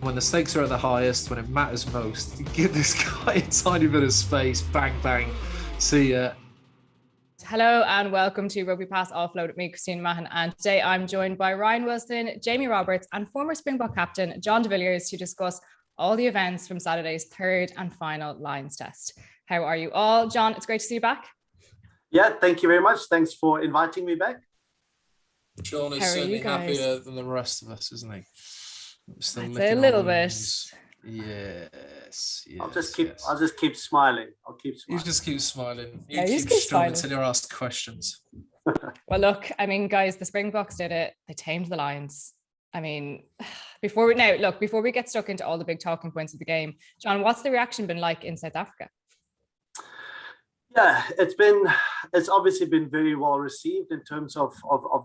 when the stakes are at the highest, when it matters most, give this guy a tiny bit of space. Bang, bang. See ya. Hello and welcome to RugbyPass Offload with me, Christina Mahon. And today I'm joined by Ryan Wilson, Jamie Roberts, and former Springbok captain John de Villiers to discuss all the events from Saturday's third and final Lions test. How are you all? John, it's great to see you back. Yeah, thank you very much. Thanks for inviting me back. John is certainly happier than the rest of us, isn't he? I'd say a little bit. Yes. I'll just keep smiling. I'll keep smiling. You just keep smiling. You keep strong smiling until you're asked questions. Well, look, I mean, guys, the Springboks did it. They tamed the Lions. I mean, before we get stuck into all the big talking points of the game, John, what's the reaction been like in South Africa? Yeah, it's obviously been very well received in terms of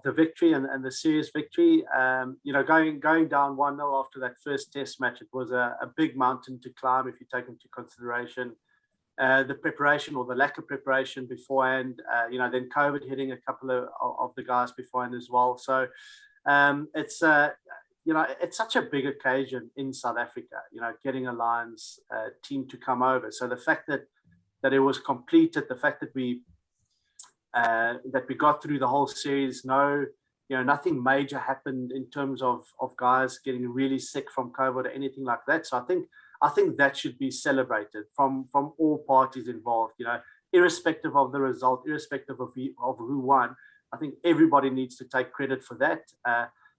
the victory and the serious victory. Going down 1-0 after that first test match, it was a big mountain to climb if you take into consideration the preparation or the lack of preparation beforehand. Then COVID hitting a couple of the guys beforehand as well. So it's such a big occasion in South Africa. Getting a Lions team to come over. So the fact that it was completed, the fact that we got through the whole series, nothing major happened in terms of guys getting really sick from COVID or anything like that. So I think that should be celebrated from all parties involved. Irrespective of the result, irrespective of who won, I think everybody needs to take credit for that,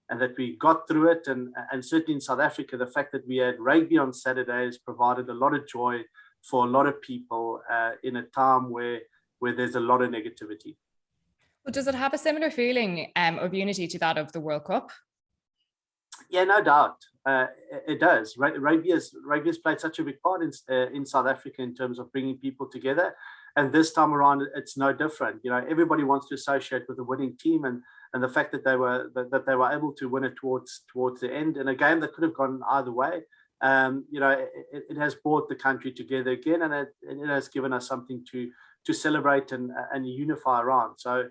and that we got through it. And certainly in South Africa, the fact that we had rugby on Saturdays provided a lot of joy for a lot of people in a time where there's a lot of negativity. Well, does it have a similar feeling of unity to that of the World Cup? Yeah, no doubt. It does. Rugby has played such a big part in South Africa in terms of bringing people together. And this time around, it's no different. Everybody wants to associate with the winning team, and the fact that they were able to win it towards the end in a game that could have gone either way. It has brought the country together again, and it has given us something to celebrate and unify around. So,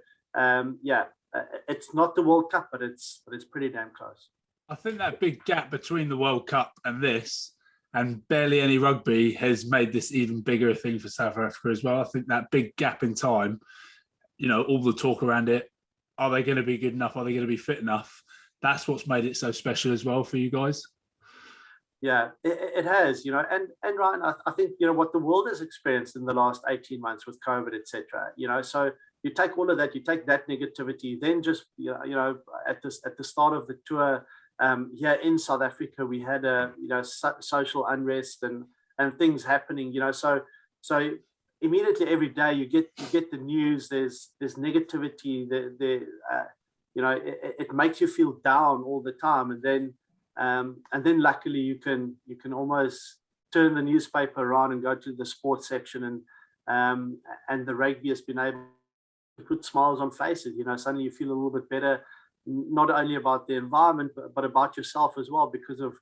it's not the World Cup, but it's pretty damn close. I think that big gap between the World Cup and this, and barely any rugby, has made this even bigger a thing for South Africa as well. I think that big gap in time, all the talk around it, are they going to be good enough? Are they going to be fit enough? That's what's made it so special as well for you guys. Yeah, it has, and Ryan, I think, what the world has experienced in the last 18 months with COVID, etc. So you take all of that, you take that negativity, then just, at the start of the tour here in South Africa, we had social unrest and things happening, so immediately every day you get the news, there's negativity, it makes you feel down all the time, and then luckily you can almost turn the newspaper around and go to the sports section, and the rugby has been able to put smiles on faces. Suddenly you feel a little bit better, not only about the environment but about yourself as well because of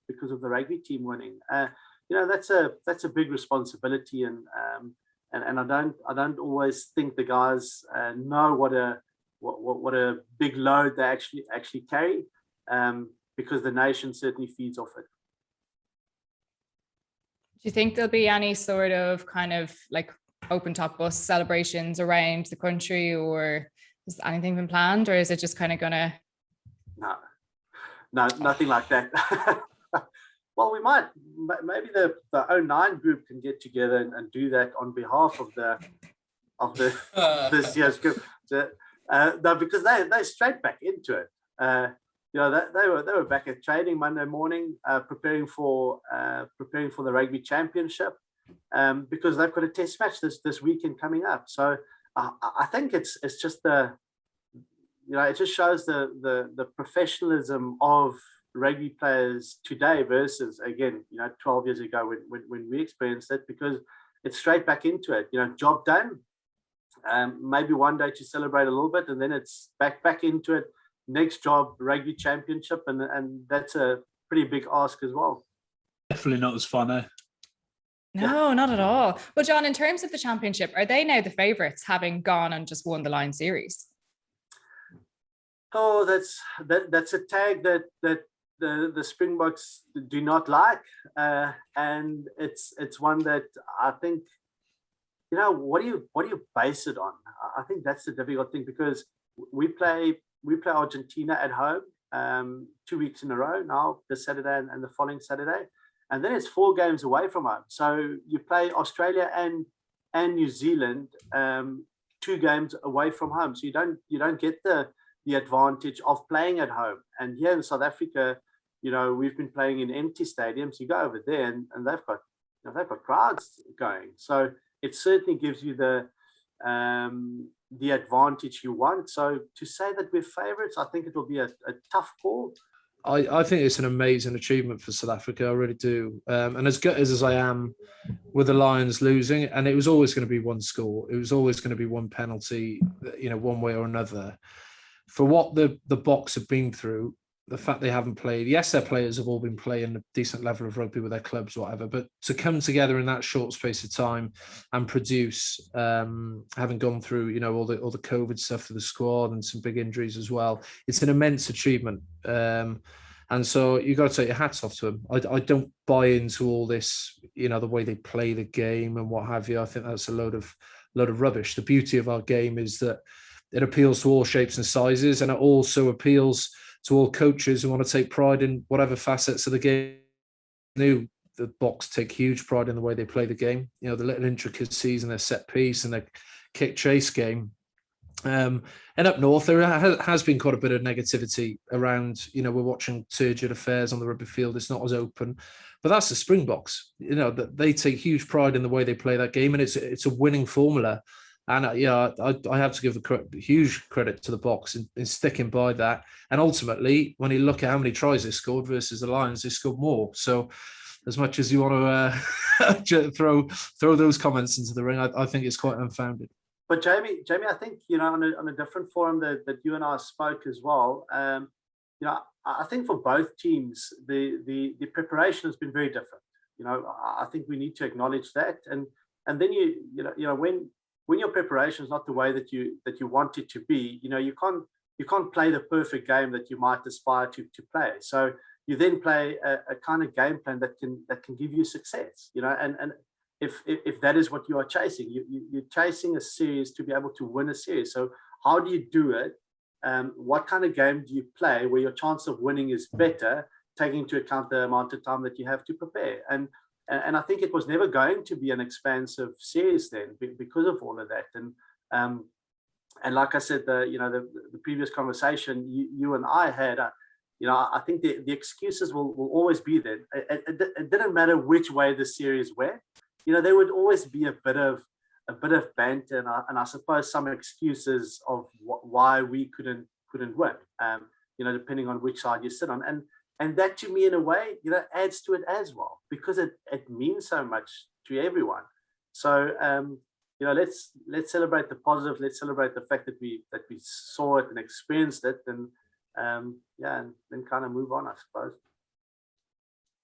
the rugby team winning. That's a big responsibility, and I don't always think the guys know what a big load they actually carry. Because the nation certainly feeds off it. Do you think there'll be any sort of kind of like open top bus celebrations around the country, or has anything been planned, or is it just kind of gonna? No, nothing like that. Well, we might. Maybe the 09 group can get together and do that on behalf of this year's group. No, because they're straight back into it. They were back at training Monday morning, preparing for the rugby championship, because they've got a test match this weekend coming up. So I think it's just it just shows the professionalism of rugby players today versus, again, 12 years ago when we experienced it, because it's straight back into it. Job done. Maybe one day to celebrate a little bit, and then it's back into it. Next job, rugby championship, and that's a pretty big ask as well. Definitely not as fun, eh? No, not at all. Well, John, in terms of the championship, are they now the favourites, having gone and just won the Lion series? Oh, that's a tag that the Springboks do not like, and it's one that I think, what do you base it on? I think that's the difficult thing, because we play Argentina at home 2 weeks in a row now, this Saturday and the following Saturday, and then it's 4 games away from home. So you play Australia and New Zealand 2 games away from home. So you don't get the advantage of playing at home. And here in South Africa, we've been playing in empty stadiums. You go over there and they've got crowds going. So it certainly gives you the advantage you want. So to say that we're favourites, I think it will be a tough call. I think it's an amazing achievement for South Africa. I really do. And as gutted as I am with the Lions losing, and it was always going to be one score, it was always going to be one penalty, one way or another. For what the Boks have been through, the fact they haven't played, yes, their players have all been playing a decent level of rugby with their clubs, whatever, but to come together in that short space of time and produce, having gone through, all the COVID stuff for the squad and some big injuries as well, it's an immense achievement. And so you got to take your hats off to them. I don't buy into all this, the way they play the game and what have you. I think that's a load of rubbish. The beauty of our game is that it appeals to all shapes and sizes, and it also appeals to all coaches who want to take pride in whatever facets of the game. The Boks take huge pride in the way they play the game. The little intricacies in their set piece and their kick chase game. And up north, there has been quite a bit of negativity around, we're watching turgid affairs on the rugby field. It's not as open, but that's the Springboks. That they take huge pride in the way they play that game, and it's a winning formula. And I have to give huge credit to the Boks in sticking by that. And ultimately, when you look at how many tries they scored versus the Lions, they scored more. So as much as you want to throw those comments into the ring, I think it's quite unfounded. But Jamie, I think, on a different forum that you and I spoke as well, I think for both teams, the preparation has been very different. I think we need to acknowledge that. And then when your preparation is not the way that you want it to be, you can't play the perfect game that you might aspire to play. So you then play a kind of game plan that can give you success. And if that is what you are chasing, you're chasing a series to be able to win a series. So how do you do it? What kind of game do you play where your chance of winning is better, taking into account the amount of time that you have to prepare? And I think it was never going to be an expansive series then because of all of that. And like I said, the previous conversation you and I had, I think the excuses will always be there. It didn't matter which way the series went. There would always be a bit of banter and I suppose some excuses of why we couldn't win. Depending on which side you sit on. And that, to me, in a way, adds to it as well, because it means so much to everyone. So, let's celebrate the positive. Let's celebrate the fact that we saw it and experienced it, and and then kind of move on, I suppose.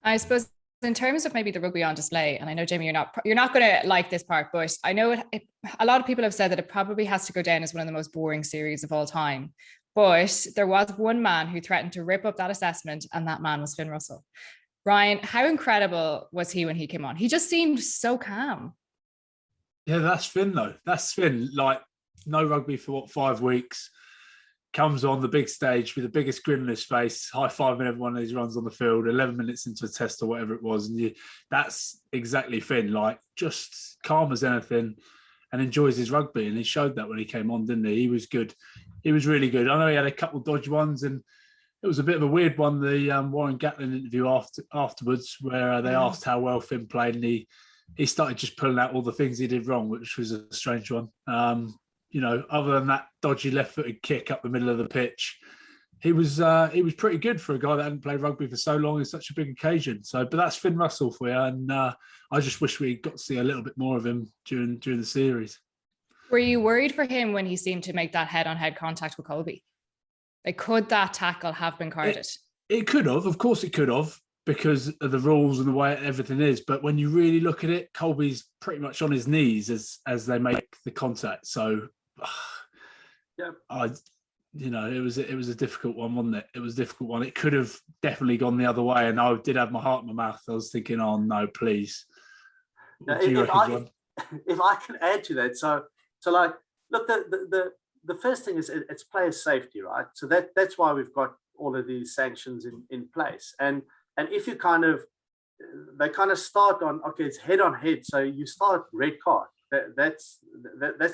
I suppose in terms of maybe the rugby on display, and I know, Jamie, you're not going to like this part, but I know a lot of people have said that it probably has to go down as one of the most boring series of all time. But there was one man who threatened to rip up that assessment, and that man was Finn Russell. Ryan, how incredible was he when he came on? He just seemed so calm. Yeah, that's Finn, though. That's Finn. Like, no rugby for 5 weeks. Comes on the big stage with the biggest grin on his face, high-fiving everyone as he runs on the field, 11 minutes into a test or whatever it was. And that's exactly Finn, like, just calm as anything and enjoys his rugby. And he showed that when he came on, didn't he? He was good. He was really good. I know he had a couple of dodgy ones, and it was a bit of a weird one, the Warren Gatlin interview afterwards, where they asked how well Finn played, and he started just pulling out all the things he did wrong, which was a strange one. Other than that dodgy left-footed kick up the middle of the pitch, he was pretty good for a guy that hadn't played rugby for so long in such a big occasion. But that's Finn Russell for you, and I just wish we got to see a little bit more of him during the series. Were you worried for him when he seemed to make that head-on-head contact with Colby? Like, could that tackle have been carded? It could have. Of course it could have, because of the rules and the way everything is. But when you really look at it, Colby's pretty much on his knees as they make the contact. So, yeah, it was a difficult one, wasn't it? It was a difficult one. It could have definitely gone the other way, and I did have my heart in my mouth. I was thinking, oh no, please. Now, if I can add to that, so like, look, the first thing is it's player safety, right? So that's why we've got all of these sanctions in place, and if they kind of start on, okay, it's head on head, so you start red card. That's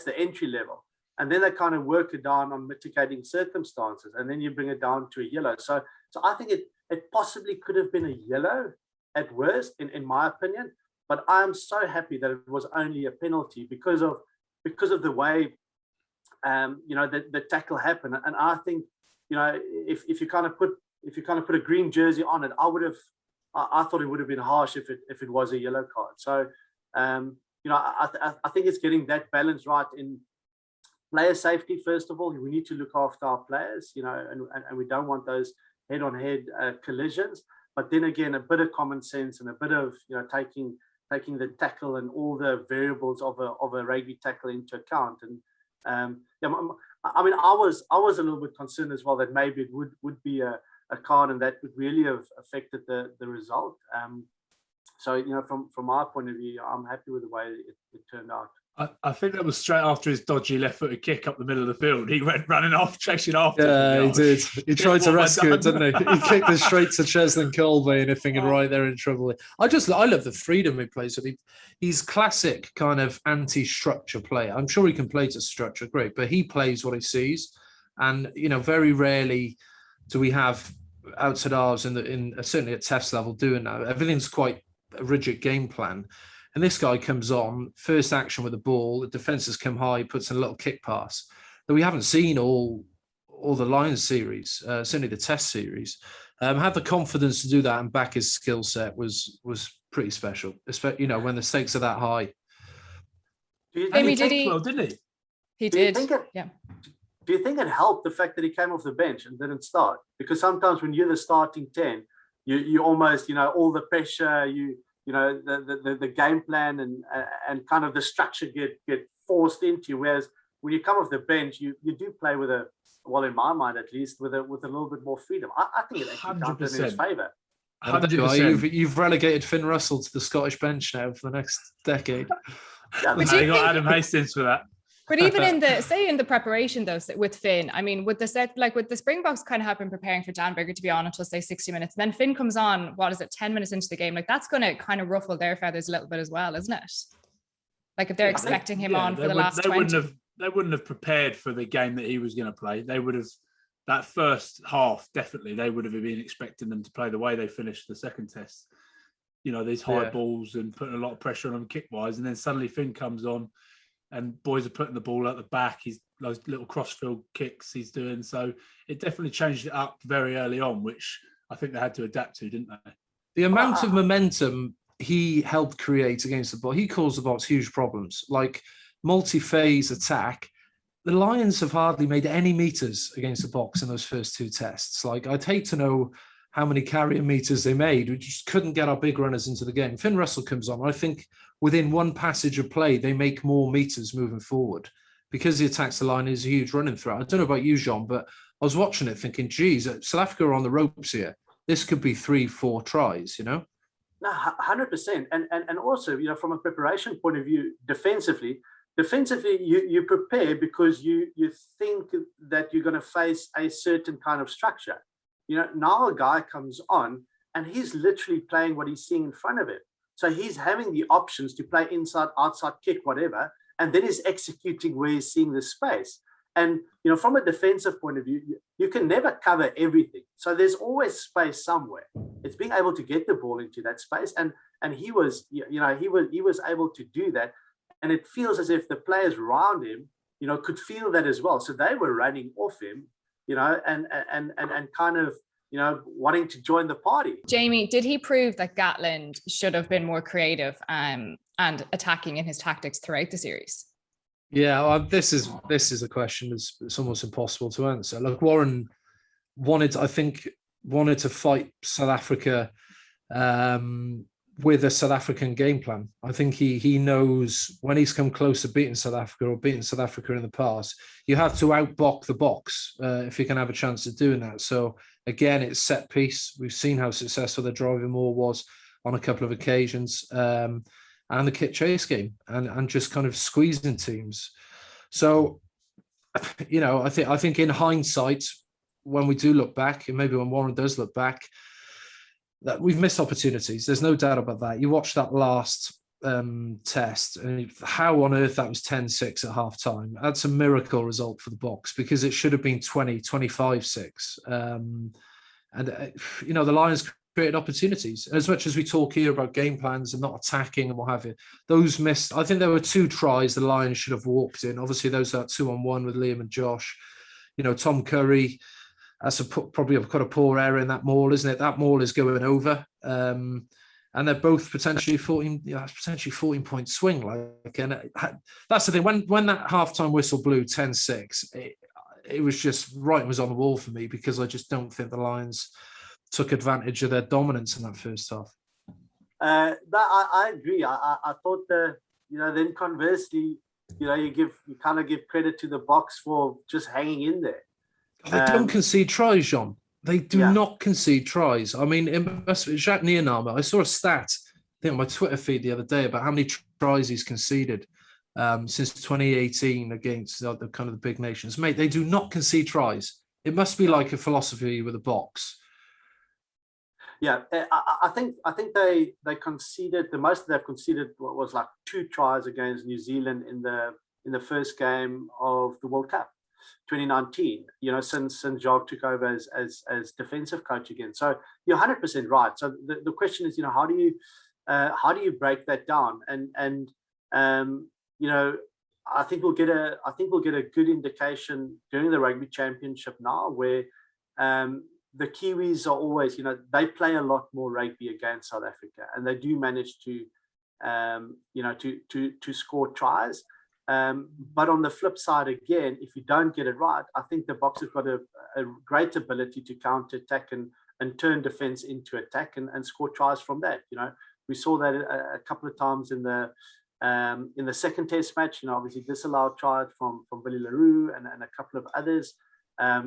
the entry level. And then they kind of work it down on mitigating circumstances, and then you bring it down to a yellow. So I think it possibly could have been a yellow at worst, in my opinion. But I'm so happy that it was only a penalty because of the way the tackle happened. And I think, if you kind of put a green jersey on it, I thought it would have been harsh if it was a yellow card. So I think it's getting that balance right in player safety. First of all, we need to look after our players, and we don't want those head-on-head collisions. But then again, a bit of common sense and a bit of taking the tackle and all the variables of a rugby tackle into account. And I was a little bit concerned as well that maybe it would be a card, and that would really have affected the result. So from my point of view, I'm happy with the way it turned out. I think that was straight after his dodgy left-footed kick up the middle of the field. He went running off, chasing after. Yeah, he did. He tried to rescue it, didn't he? He kicked it straight to Cheslin Colby, and thinking, right, they're in trouble. I love the freedom he plays with. He's classic kind of anti-structure player. I'm sure he can play to structure, great, but he plays what he sees. And very rarely do we have outside halves in certainly at test level doing that. Everything's quite a rigid game plan. And this guy comes on, first action with the ball, the defences come high, puts in a little kick pass that we haven't seen all the Lions series, certainly the test series. Have the confidence to do that and back his skill set was pretty special, especially, when the stakes are that high. Amy, did he? Well, didn't he? He did. Yeah. Do you think it helped the fact that he came off the bench and didn't start? Because sometimes when you're the starting 10, you almost, all the pressure, the game plan and kind of the structure get forced into you. Whereas when you come off the bench, you do play with in my mind at least, with a little bit more freedom. I think it actually jumped in his favour. You've relegated Finn Russell to the Scottish bench now for the next decade. Yeah, you got Adam Hastings for that. But even in the preparation though with Finn, I mean, with the Springboks kind of have been preparing for Danberger to be on until say 60 minutes. And then Finn comes on, 10 minutes into the game? Like that's going to kind of ruffle their feathers a little bit as well, isn't it? Like if they're expecting him on for the last 20. They wouldn't have prepared for the game that he was going to play. They would have, that first half, definitely, they would have been expecting them to play the way they finished the second test. These high balls and putting a lot of pressure on them kick-wise. And then suddenly Finn comes on, and boys are putting the ball at the back. He's those little crossfield kicks he's doing. So it definitely changed it up very early on, which I think they had to adapt to, didn't they? The amount of momentum he helped create against the ball, he caused the Boks huge problems. Like multi-phase attack, the Lions have hardly made any meters against the Boks in those first two tests. Like I'd hate to know how many carrier meters they made. We just couldn't get our big runners into the game. Finn Russell comes on. I think within one passage of play, they make more meters moving forward because he attacks the line is a huge running threat. I don't know about you, Jean, but I was watching it thinking, geez, South Africa are on the ropes here. This could be 3-4 tries, No, 100%. And also, from a preparation point of view, defensively, you prepare because you think that you're going to face a certain kind of structure. Now a guy comes on and he's literally playing what he's seeing in front of him. So he's having the options to play inside, outside, kick, whatever, and then he's executing where he's seeing the space. And, from a defensive point of view, you can never cover everything. So there's always space somewhere. It's being able to get the ball into that space. And he was able to do that. And it feels as if the players around him, could feel that as well. So they were running off him, and kind of, wanting to join the party. Jamie, did he prove that Gatland should have been more creative and attacking in his tactics throughout the series? Yeah, well, this is a question that's almost impossible to answer. Look, Warren wanted to fight South Africa with a South African game plan. I think he knows when he's come close to beating South Africa or beating South Africa in the past, you have to outbox the box if you can have a chance of doing that. So again, it's set piece. We've seen how successful the driving maul was on a couple of occasions, and the kit chase game, and just kind of squeezing teams. So, I think in hindsight, when we do look back, and maybe when Warren does look back, that we've missed opportunities. There's no doubt about that. You watch that last test, and how on earth that was 10-6 at half time. That's a miracle result for the Boks, because it should have been 25-6. The Lions created opportunities. As much as we talk here about game plans and not attacking and what have you, those missed. I think there were 2 tries the Lions should have walked in. Obviously, those are 2-on-1 with Liam and Josh. Tom Curry, that's probably quite a poor error in that maul, isn't it? That maul is going over. And they're both potentially 14-point swing. And that's the thing. When that halftime whistle blew 10-6, it was just writing was on the wall for me, because I just don't think the Lions took advantage of their dominance in that first half. I agree. I thought that, then conversely, you kind of give credit to the Boks for just hanging in there. They don't concede tries, John. They do not concede tries. I mean, it must be Jacques Nienaber. I saw a stat, I think on my Twitter feed the other day, about how many tries he's conceded since 2018 against the kind of the big nations. Mate, they do not concede tries. It must be like a philosophy with the Boks. Yeah, I think they conceded, the most they've conceded was like 2 tries against New Zealand in the first game of the World Cup 2019, since Jacques took over as defensive coach again. So you're 100% right. So the question is, how do you break that down? And I think we'll get a good indication during the Rugby Championship now, where the Kiwis are always, they play a lot more rugby against South Africa, and they do manage to score tries. But on the flip side, again, if you don't get it right, I think the Boks have got a great ability to counter-attack and turn defense into attack and score tries from that. We saw that a couple of times in the second test match. Obviously disallowed tries from Villiers and a couple of others.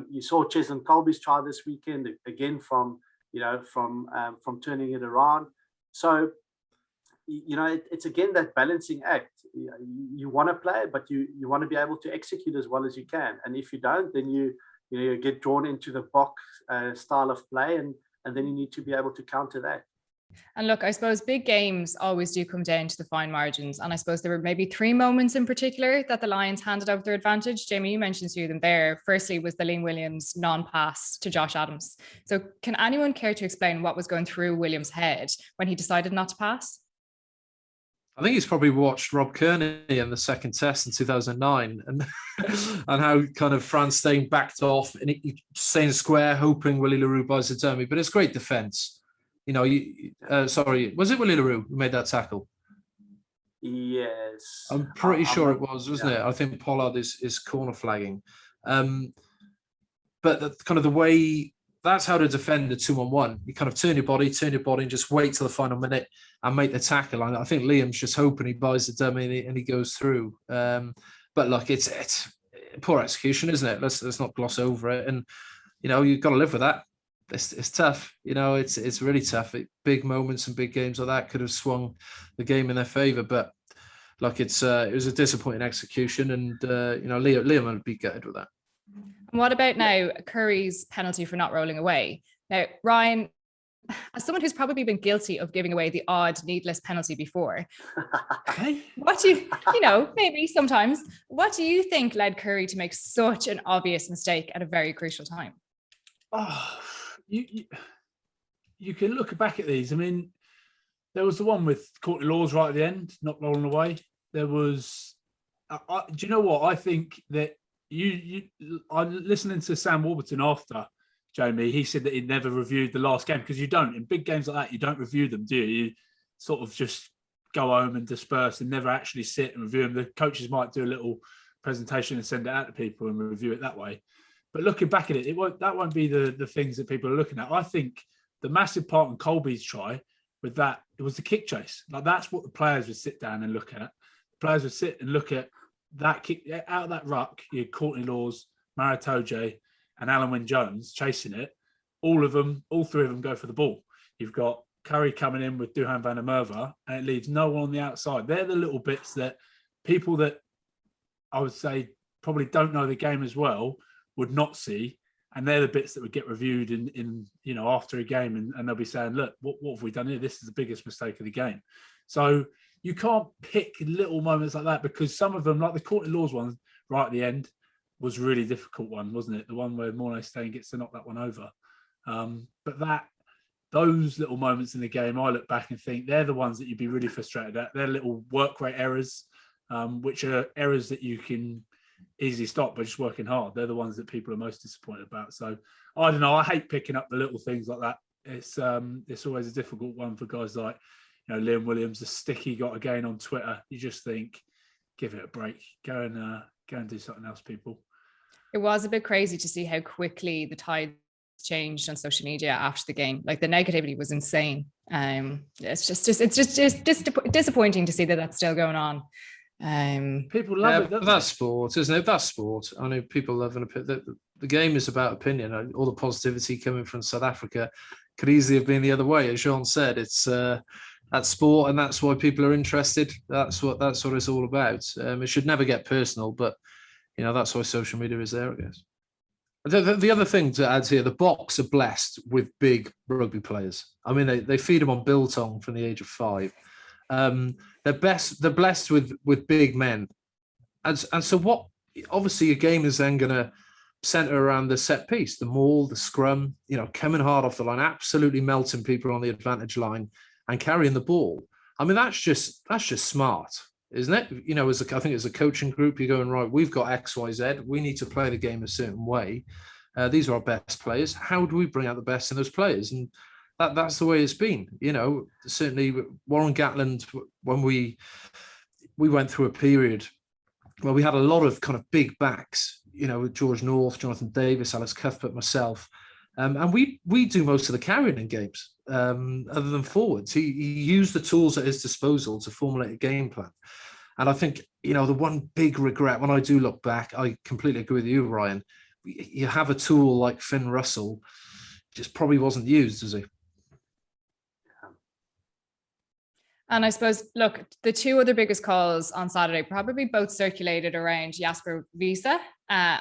You saw Cheslin Colby's try this weekend, again from turning it around. So, it's again that balancing act. You want to play, but you want to be able to execute as well as you can. And if you don't, then you get drawn into the Boks style of play, and then you need to be able to counter that. And look, I suppose big games always do come down to the fine margins. And I suppose there were maybe 3 moments in particular that the Lions handed out their advantage. Jamie, you mentioned 2 of them there. Firstly was the Liam Williams non-pass to Josh Adams. So can anyone care to explain what was going through Williams' head when he decided not to pass? I think he's probably watched Rob Kearney in the second test in 2009 and how kind of Frans Steyn backed off and he staying square, hoping Willie le Roux buys the dummy. But it's great defence. Sorry, was it Willie le Roux who made that tackle? Yes. I'm pretty sure it was, wasn't it? I think Pollard is corner flagging. But the way, that's how to defend the 2-on-1. You kind of turn your body and just wait till the final minute and make the tackle. And I think Liam's just hoping he buys the dummy and he goes through. But look, it's poor execution, isn't it? Let's not gloss over it. And, you've got to live with that. It's tough. It's really tough. Big moments and big games like that could have swung the game in their favour. But look, it was a disappointing execution, and Liam will be gutted with that. And what about now Curry's penalty for not rolling away? Now, Ryan, as someone who's probably been guilty of giving away the odd needless penalty before, what do you, maybe sometimes, what do you think led Curry to make such an obvious mistake at a very crucial time? Oh, you can look back at these. I mean, there was the one with Courtney Laws right at the end, not rolling away. There was, do you know what? I think that I'm listening to Sam Warburton after, Jamie. He said that he never reviewed the last game, because you don't. In big games like that, you don't review them, do you? You sort of just go home and disperse and never actually sit and review them. The coaches might do a little presentation and send it out to people and review it that way. But looking back at it, that won't be the things that people are looking at. I think the massive part in Colby's try with that, it was the kick chase. Like that's what the players would sit down and look at. The players would sit and look at that kick out of that ruck. You had Courtney Laws, Maritoje, and Alan Wynne-Jones chasing it. All three of them go for the ball. You've got Curry coming in with Duhan van der Merwe, and it leaves no one on the outside. They're the little bits that people that I would say probably don't know the game as well would not see. And they're the bits that would get reviewed in after a game, and they'll be saying, look, what have we done here? This is the biggest mistake of the game. So you can't pick little moments like that, because some of them, like the Courtney Laws one right at the end, was a really difficult one, wasn't it? The one where Mornay Stain gets to knock that one over. But those little moments in the game, I look back and think they're the ones that you'd be really frustrated at. They're little work rate errors, which are errors that you can easily stop by just working hard. They're the ones that people are most disappointed about. So I don't know. I hate picking up the little things like that. It's always a difficult one for guys like Liam Williams, the stick he got again on Twitter. You just think, give it a break. Go and do something else, people. It was a bit crazy to see how quickly the tide changed on social media after the game. Like the negativity was insane. It's just disappointing to see that that's still going on. People love it. That's sport, isn't it? That's sport. I know people love an opinion. The game is about opinion. All the positivity coming from South Africa could easily have been the other way. As Jean said, it's that's sport, and that's why people are interested. That's what it's all about. It should never get personal, but that's why social media is there, I guess. The other thing to add here, the Boks are blessed with big rugby players. I mean, they feed them on biltong from the age of 5. They're blessed with big men, and so what? Obviously, your game is then going to centre around the set piece, the maul, the scrum. Coming hard off the line, absolutely melting people on the advantage line, and carrying the ball. I mean, that's just smart, isn't it? I think as a coaching group, you're going, right, we've got X, Y, Z. We need to play the game a certain way. These are our best players. How do we bring out the best in those players? And that's the way it's been. Certainly Warren Gatland, when we went through a period where we had a lot of kind of big backs, with George North, Jonathan Davis, Alex Cuthbert, myself. And we do most of the carrying in games, other than forwards. He used the tools at his disposal to formulate a game plan. And I think, the one big regret, when I do look back, I completely agree with you, Ryan. You have a tool like Finn Russell, just probably wasn't used, is he? And I suppose, look, the two other biggest calls on Saturday probably both circulated around Jasper Wiese,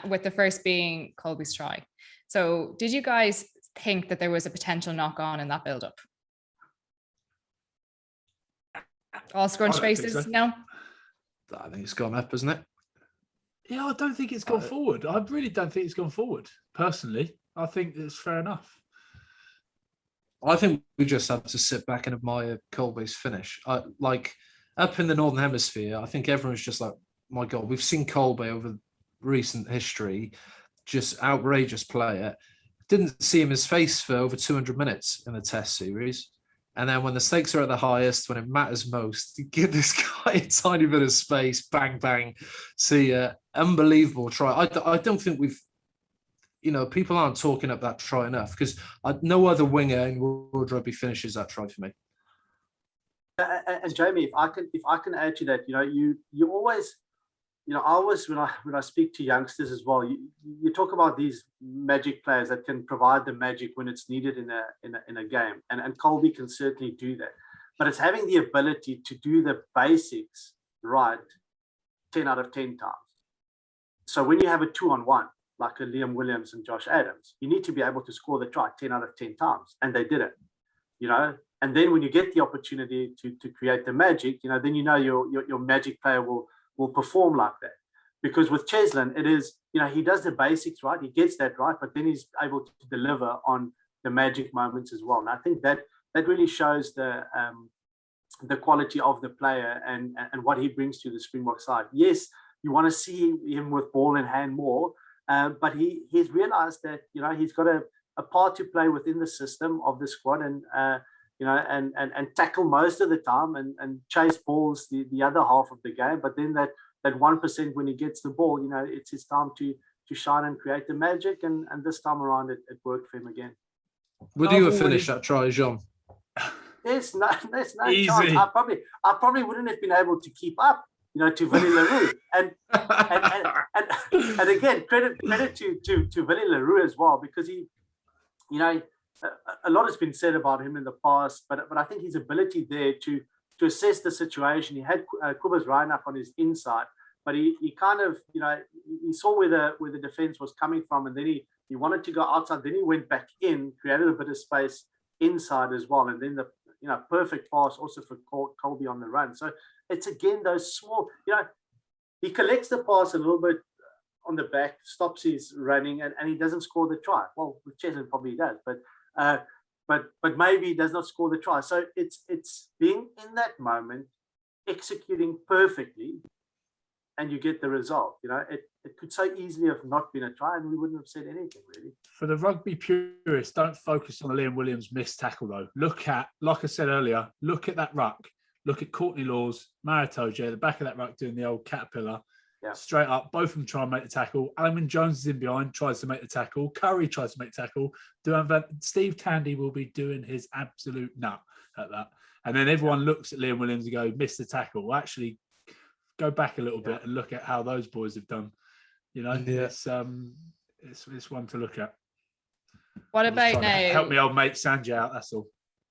with the first being Colby's try. So did you guys think that there was a potential knock-on in that build-up? All scrunch faces? So. No? I think it's gone up, isn't it? Yeah, I don't think it's gone forward. I really don't think it's gone forward, personally. I think it's fair enough. I think we just have to sit back and admire Colby's finish. Like up in the Northern Hemisphere, I think everyone's just like, my God, we've seen Colby over recent history, just outrageous player. Didn't see him his face for over 200 minutes in the Test series. And then when the stakes are at the highest, when it matters most, you give this guy a tiny bit of space, bang, bang. See, unbelievable try. I don't think we've, people aren't talking up that try enough, because no other winger in World Rugby finishes that try for me. And Jamie, if I can add to that, you always, I always, when I speak to youngsters as well, you talk about these magic players that can provide the magic when it's needed in a game, and Colby can certainly do that. But it's having the ability to do the basics right 10 out of 10 times. So when you have a 2-on-1, like a Liam Williams and Josh Adams, you need to be able to score the try 10 out of 10 times, and they did it. And then when you get the opportunity to create the magic, then your magic player will perform like that. Because with Cheslin, it is, he does the basics right, he gets that right, but then he's able to deliver on the magic moments as well. And I think that really shows the quality of the player and what he brings to the Springbok side. Yes, you want to see him with ball in hand more, but he's realized that, he's got a part to play within the system of the squad, and tackle most of the time and chase balls the other half of the game. But then that 1% when he gets the ball, it's his time to shine and create the magic. And this time around, it worked for him again. Would you have finished that try, Jean? there's no Easy. chance. I probably wouldn't have been able to keep up, to Villiers and again, credit to Villiers as well, because he, a lot has been said about him in the past, but I think his ability there to assess the situation. He had Kubas Ryan up on his inside, but he kind of, he saw where the defense was coming from, and then he wanted to go outside. Then he went back in, created a bit of space inside as well, and then the perfect pass also for Colby on the run. So it's again those small, he collects the pass a little bit on the back, stops his running, and he doesn't score the try. Well, with Cheslin probably does, but maybe he does not score the try. So it's being in that moment, executing perfectly, and you get the result. It could so easily have not been a try, and we wouldn't have said anything really. For the rugby purists, don't focus on the Liam Williams missed tackle though. Look at, like I said earlier, look at that ruck. Look at Courtney Laws, Maritoja, the back of that ruck doing the old caterpillar. Yeah. Straight up, both of them try and make the tackle. Alan Jones is in behind, tries to make the tackle. Curry tries to make the tackle. Steve Tandy will be doing his absolute nut at that. And then everyone looks at Liam Williams and go, missed the tackle. Well, actually, go back a little bit and look at how those boys have done. It's one to look at. What about now? Help me old mate Sanjay out, that's all.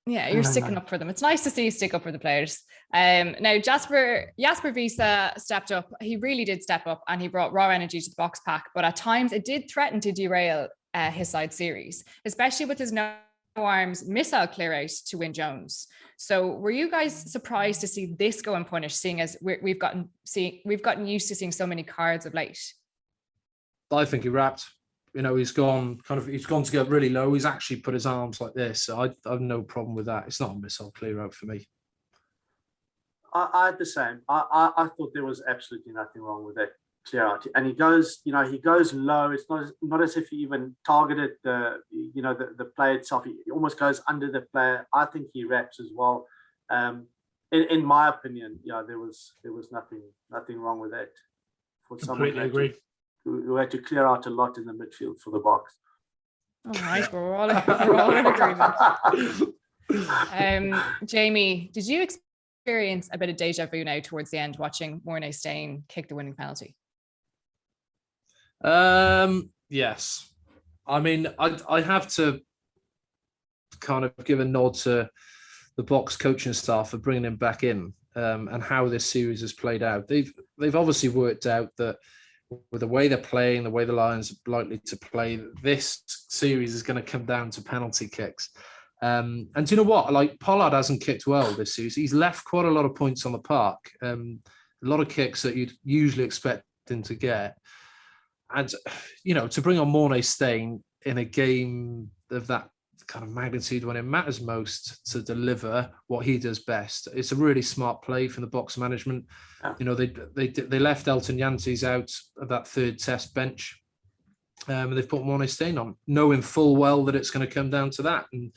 Yeah, you're sticking up for them. It's nice to see you stick up for the players. Now, Jasper Visa stepped up. He really did step up, and he brought raw energy to the box pack. But at times, it did threaten to derail his side series, especially with his no arms missile clear out to Wyn Jones. So, were you guys surprised to see this go unpunished, seeing as we've gotten used to seeing so many cards of late? I think he wrapped. He's gone to get really low. He's actually put his arms like this. So I have no problem with that. It's not a missile clear out for me. I had the same. I thought there was absolutely nothing wrong with that clear out. And he goes low. It's not as if he even targeted the play itself. He almost goes under the player. I think he wraps as well. In my opinion, there was nothing wrong with that. Completely agree. We had to clear out a lot in the midfield for the box. All right, we're all in agreement. Jamie, did you experience a bit of deja vu now towards the end, watching Mornay Stain kick the winning penalty? Yes. I mean, I have to kind of give a nod to the box coaching staff for bringing him back in, and how this series has played out. They've obviously worked out that with the way they're playing, the way the Lions are likely to play, this series is going to come down to penalty kicks. And do you know what? Like, Pollard hasn't kicked well this series. He's left quite a lot of points on the park. A lot of kicks that you'd usually expect him to get. And, to bring on Mornay Stain in a game of that kind of magnitude when it matters most to deliver what he does best, it's a really smart play from the box management. They left Elton Yantes out of that third test bench, and they've put Mornay Stain on, knowing full well that it's going to come down to that. And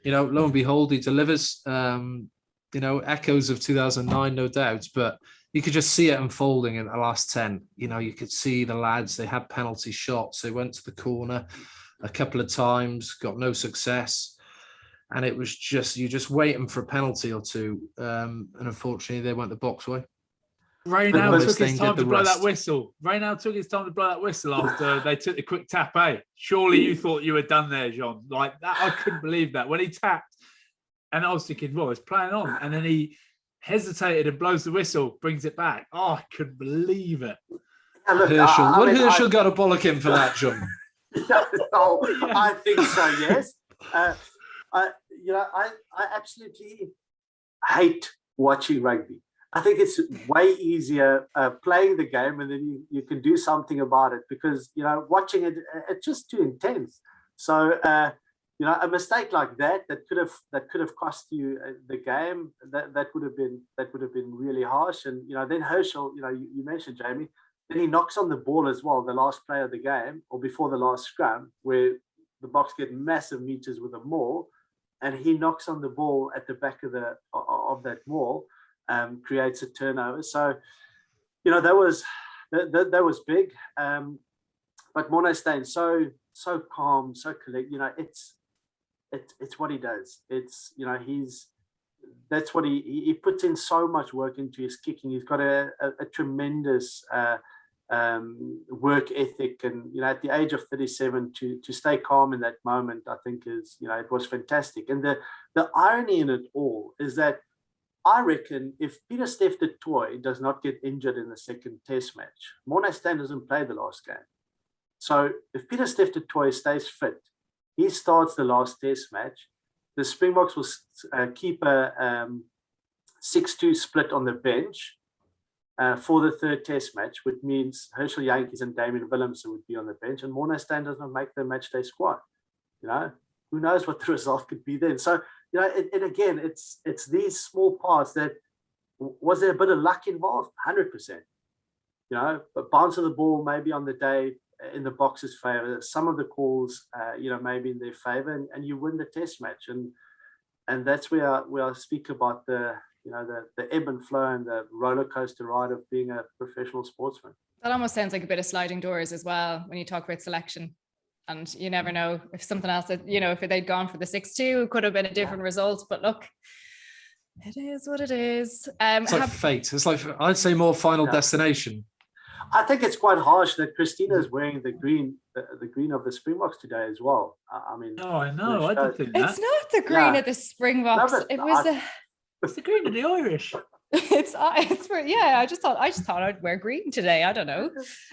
lo and behold, he delivers. Echoes of 2009, no doubt, but you could just see it unfolding in the last 10. You could see the lads, they had penalty shots, they went to the corner a couple of times, got no success, and it was you're just waiting for a penalty or two, and unfortunately they went the box way. Raynal took his time to blow that whistle. Raynal took his time to blow that whistle after they took the quick tap, eh? Surely you thought you were done there, John. Like that, I couldn't believe that. When he tapped, and I was thinking, well, it's playing on, and then he hesitated and blows the whistle, brings it back. Oh, I couldn't believe it. Look, Herschel got a bollock in for that, John. I think so, yes. I absolutely hate watching rugby. I think it's way easier playing the game, and then you can do something about it, because watching it, it's just too intense. So a mistake like that could have cost you the game. That would have been really harsh. And then Herschel, you mentioned Jamie. Then he knocks on the ball as well, the last play of the game, or before the last scrum, where the box get massive meters with a maul, and he knocks on the ball at the back of that maul, creates a turnover. So, that was big. But Mornay Stain, so calm, so collect. It's what he does. It's he's that's what he puts in so much work into his kicking. He's got a tremendous work ethic, and at the age of 37 to stay calm in that moment, I think is it was fantastic. And the irony in it all is that I reckon if Pieter-Steph du Toit does not get injured in the second test match, Morné Steyn doesn't play the last game. So if Pieter-Steph du Toit stays fit, he starts the last test match. The Springboks will keep a 6-2 split on the bench for the third test match, which means Herschel Jantjies and Damian Willemse would be on the bench, and Morné Steyn does not make the match day squad. Who knows what the result could be then? So, again, it's these small parts that, was there a bit of luck involved? 100%. But bounce of the ball maybe on the day in the Boxers' favor, some of the calls, maybe in their favor, and you win the test match. And that's where I speak about the ebb and flow and the roller coaster ride of being a professional sportsman. That almost sounds like a bit of sliding doors as well when you talk about selection. And you never know if something else that, if they'd gone for the 6-2, it could have been a different result. But look, it is what it is. It's like fate. It's like, I'd say, more Final Destination. I think it's quite harsh that Christina is wearing the green of the Springboks today as well. I mean, oh, I know. I didn't think that. It's not the green of the Springboks. No, it's the green of the Irish. I just thought I'd wear green today. I don't know.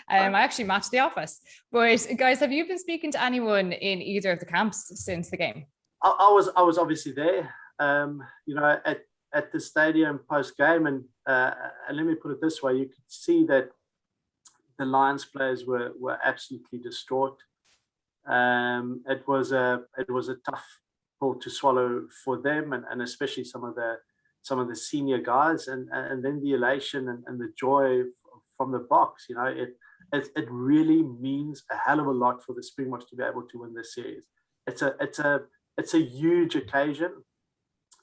I actually matched the office. But guys, have you been speaking to anyone in either of the camps since the game? I was obviously there. At the stadium post game, and let me put it this way: you could see that the Lions players were absolutely distraught. It was a tough pill to swallow for them, and especially some of the senior guys, and then the elation and the joy from the box. It really means a hell of a lot for the Springboks to be able to win this series. It's a huge occasion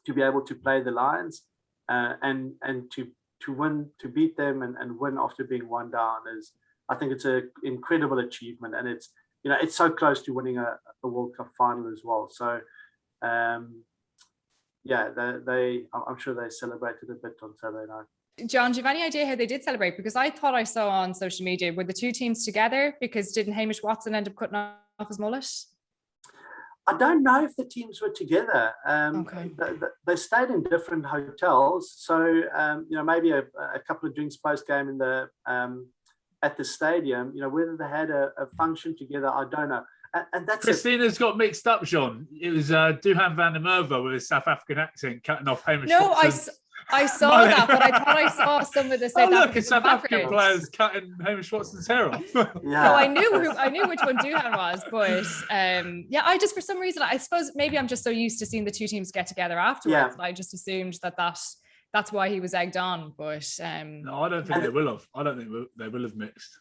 to be able to play the Lions, and to win, to beat them and win after being one down is, I think it's an incredible achievement, and it's so close to winning a World Cup final as well. So I'm sure they celebrated a bit on Saturday night. John, do you have any idea how they did celebrate? Because I thought I saw on social media, were the two teams together? Because didn't Hamish Watson end up cutting off his mullet? I don't know if the teams were together. Okay. They stayed in different hotels, so maybe a couple of drinks post game in the at the stadium. Whether they had a function together, I don't know. And that's Christina's got mixed up, John. It was Duhan van der Merwe with his South African accent cutting off Hamish Watson. I saw that, but I thought I saw some of the South African players cutting Hamish Watson's hair off. So I knew which one Duhan was, but I just, for some reason, I suppose maybe I'm just so used to seeing the two teams get together afterwards. I just assumed that's why he was egged on. But no, I don't think they will have. I don't think they will have mixed.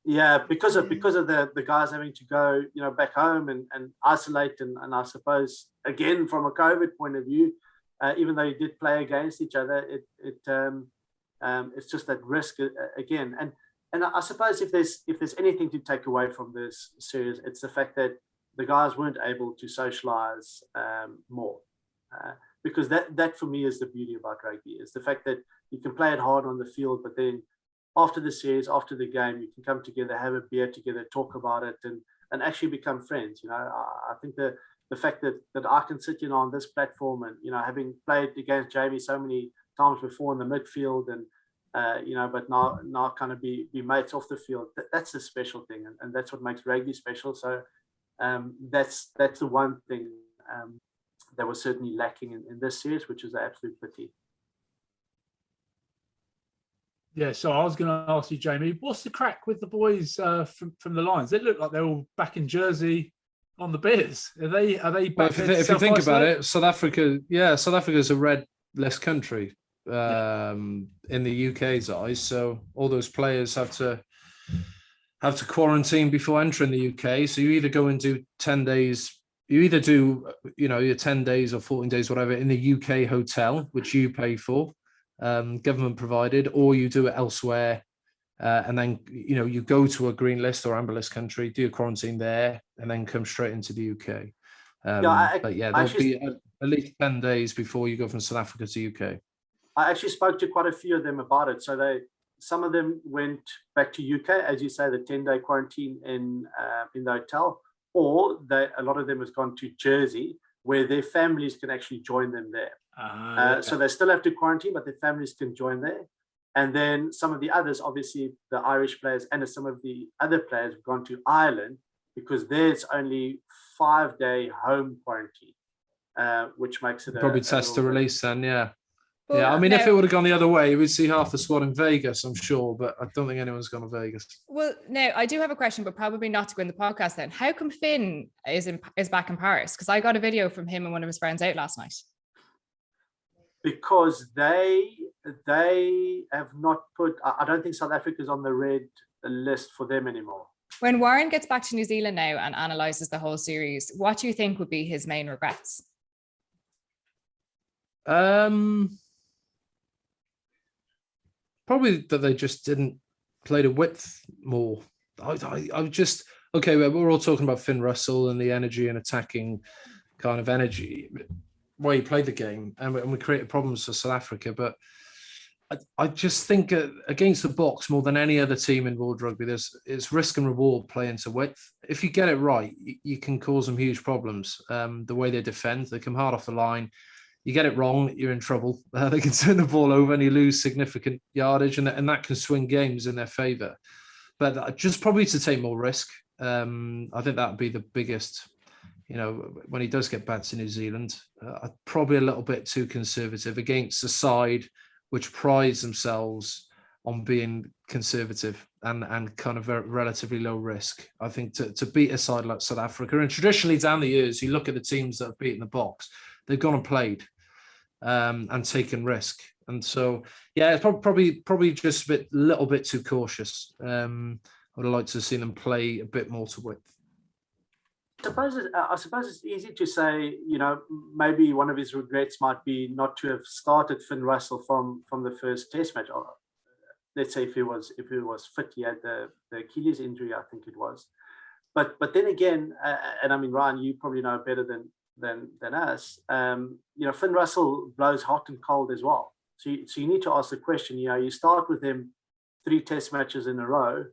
Yeah, because of the guys having to go, back home and isolate, and I suppose again from a COVID point of view, even though you did play against each other, it's just that risk again. And I suppose if there's anything to take away from this series, it's the fact that the guys weren't able to socialize more, because that for me is the beauty about rugby, is the fact that you can play it hard on the field, but then after the series, after the game, you can come together, have a beer together, talk about it, and actually become friends. I think the fact that I can sit, on this platform and, having played against Jamie so many times before in the midfield and, but now kind of be mates off the field, that's the special thing. And that's what makes rugby special. So that's the one thing that was certainly lacking in this series, which is an absolute pity. Yeah, so I was going to ask you, Jamie, what's the crack with the boys from the Lions? They look like they're all back in Jersey on the beers. Are they back? If you think about it, South Africa is a red list country in the UK's eyes. So all those players have to quarantine before entering the UK. So you either go and do 10 days. You either do your 10 days or 14 days, whatever, in the UK hotel, which you pay for, government provided, or you do it elsewhere. And then, you go to a green list or amber list country, do your quarantine there, and then come straight into the UK. at least 10 days before you go from South Africa to UK. I actually spoke to quite a few of them about it. So some of them went back to UK, as you say, the 10-day quarantine in the hotel, or a lot of them has gone to Jersey, where their families can actually join them there. So they still have to quarantine, but their families can join there. And then some of the others, obviously the Irish players and some of the other players have gone to Ireland, because there's only 5-day home quarantine, which makes it probably test to release then, yeah. Well, yeah, I mean, now, if it would have gone the other way, we'd see half the squad in Vegas, I'm sure, but I don't think anyone's gone to Vegas. Well, now I do have a question, but probably not to go in the podcast then. How come Finn is back in Paris? Because I got a video from him and one of his friends out last night. Because they have not put, I don't think South Africa's on the red list for them anymore. When Warren gets back to New Zealand now and analyses the whole series, what do you think would be his main regrets? Probably that they just didn't play the width more. I just, okay, we're all talking about Finn Russell and the energy and attacking kind of energy, where he played the game, and we created problems for South Africa. But I just think against the box, more than any other team in world rugby, it's risk and reward playing to width. If you get it right, you can cause them huge problems. The way they defend, they come hard off the line. You get it wrong, you're in trouble. They can turn the ball over and you lose significant yardage, and that can swing games in their favour. But just probably to take more risk. I think that would be the biggest, when he does get back to New Zealand, probably a little bit too conservative against a side which prides themselves on being conservative and kind of very relatively low risk. I think to beat a side like South Africa, and traditionally down the years, you look at the teams that have beaten the box, they've gone and played and taken risk. And so, yeah, it's probably just a little bit too cautious. I would have liked to have seen them play a bit more to width. I suppose it's easy to say, maybe one of his regrets might be not to have started Finn Russell from the first Test match. Or let's say if he was fit, he had the Achilles injury, I think it was. But then again, and I mean, Ryan, you probably know better than us. Finn Russell blows hot and cold as well. So you need to ask the question. You start with him 3 Test matches in a row.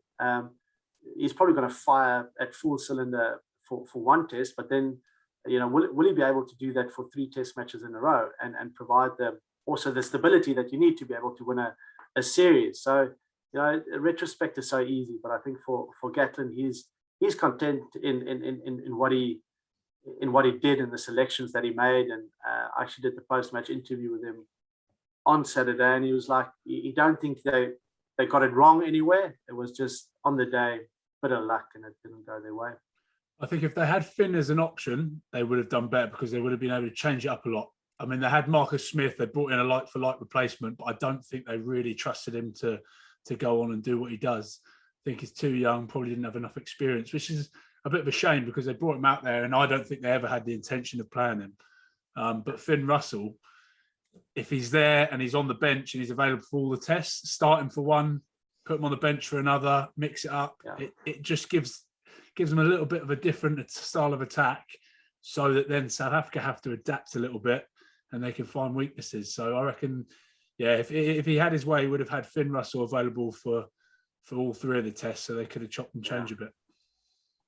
He's probably going to fire at full cylinder for one test, but then will he be able to do that for 3 Test matches in a row and provide also the stability that you need to be able to win a series? So retrospect is so easy, but I think for Gatland, he's content in what he did in the selections that he made. And I actually did the post-match interview with him on Saturday, and he was like, he don't think they got it wrong anywhere. It was just on the day, bit of luck, and it didn't go their way. I think if they had Finn as an option, they would have done better, because they would have been able to change it up a lot. I mean, they had Marcus Smith, they brought in a like-for-like replacement, but I don't think they really trusted him to go on and do what he does. I think he's too young, probably didn't have enough experience, which is a bit of a shame, because they brought him out there and I don't think they ever had the intention of playing him. But Finn Russell, if he's there and he's on the bench and he's available for all the tests, start him for one, put him on the bench for another, mix it up. Yeah. It just gives them a little bit of a different style of attack, so that then South Africa have to adapt a little bit and they can find weaknesses. So I reckon, yeah, if he had his way, he would have had Finn Russell available for all 3 of the tests, so they could have chopped and changed a bit.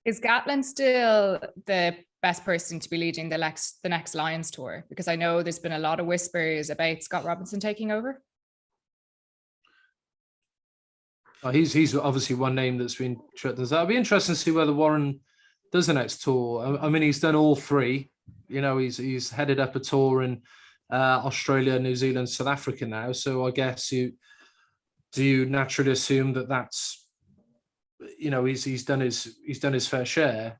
Is Gatland still the best person to be leading the next Lions tour? Because I know there's been a lot of whispers about Scott Robinson taking over. He's obviously one name that's been threatened. It'll be interesting to see whether Warren does the next tour. I mean, he's done all 3. He's headed up a tour in Australia, New Zealand, South Africa now. So I guess do you naturally assume that's he's done his fair share,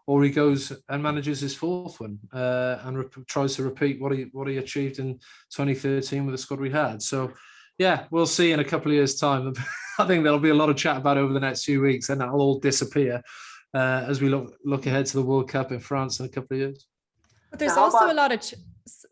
or he goes and manages his 4th one and tries to repeat what he achieved in 2013 with the squad we had. So yeah, we'll see in a couple of years' time. I think there'll be a lot of chat about it over the next few weeks, and that'll all disappear as we look ahead to the World Cup in France in a couple of years. But there's also a lot of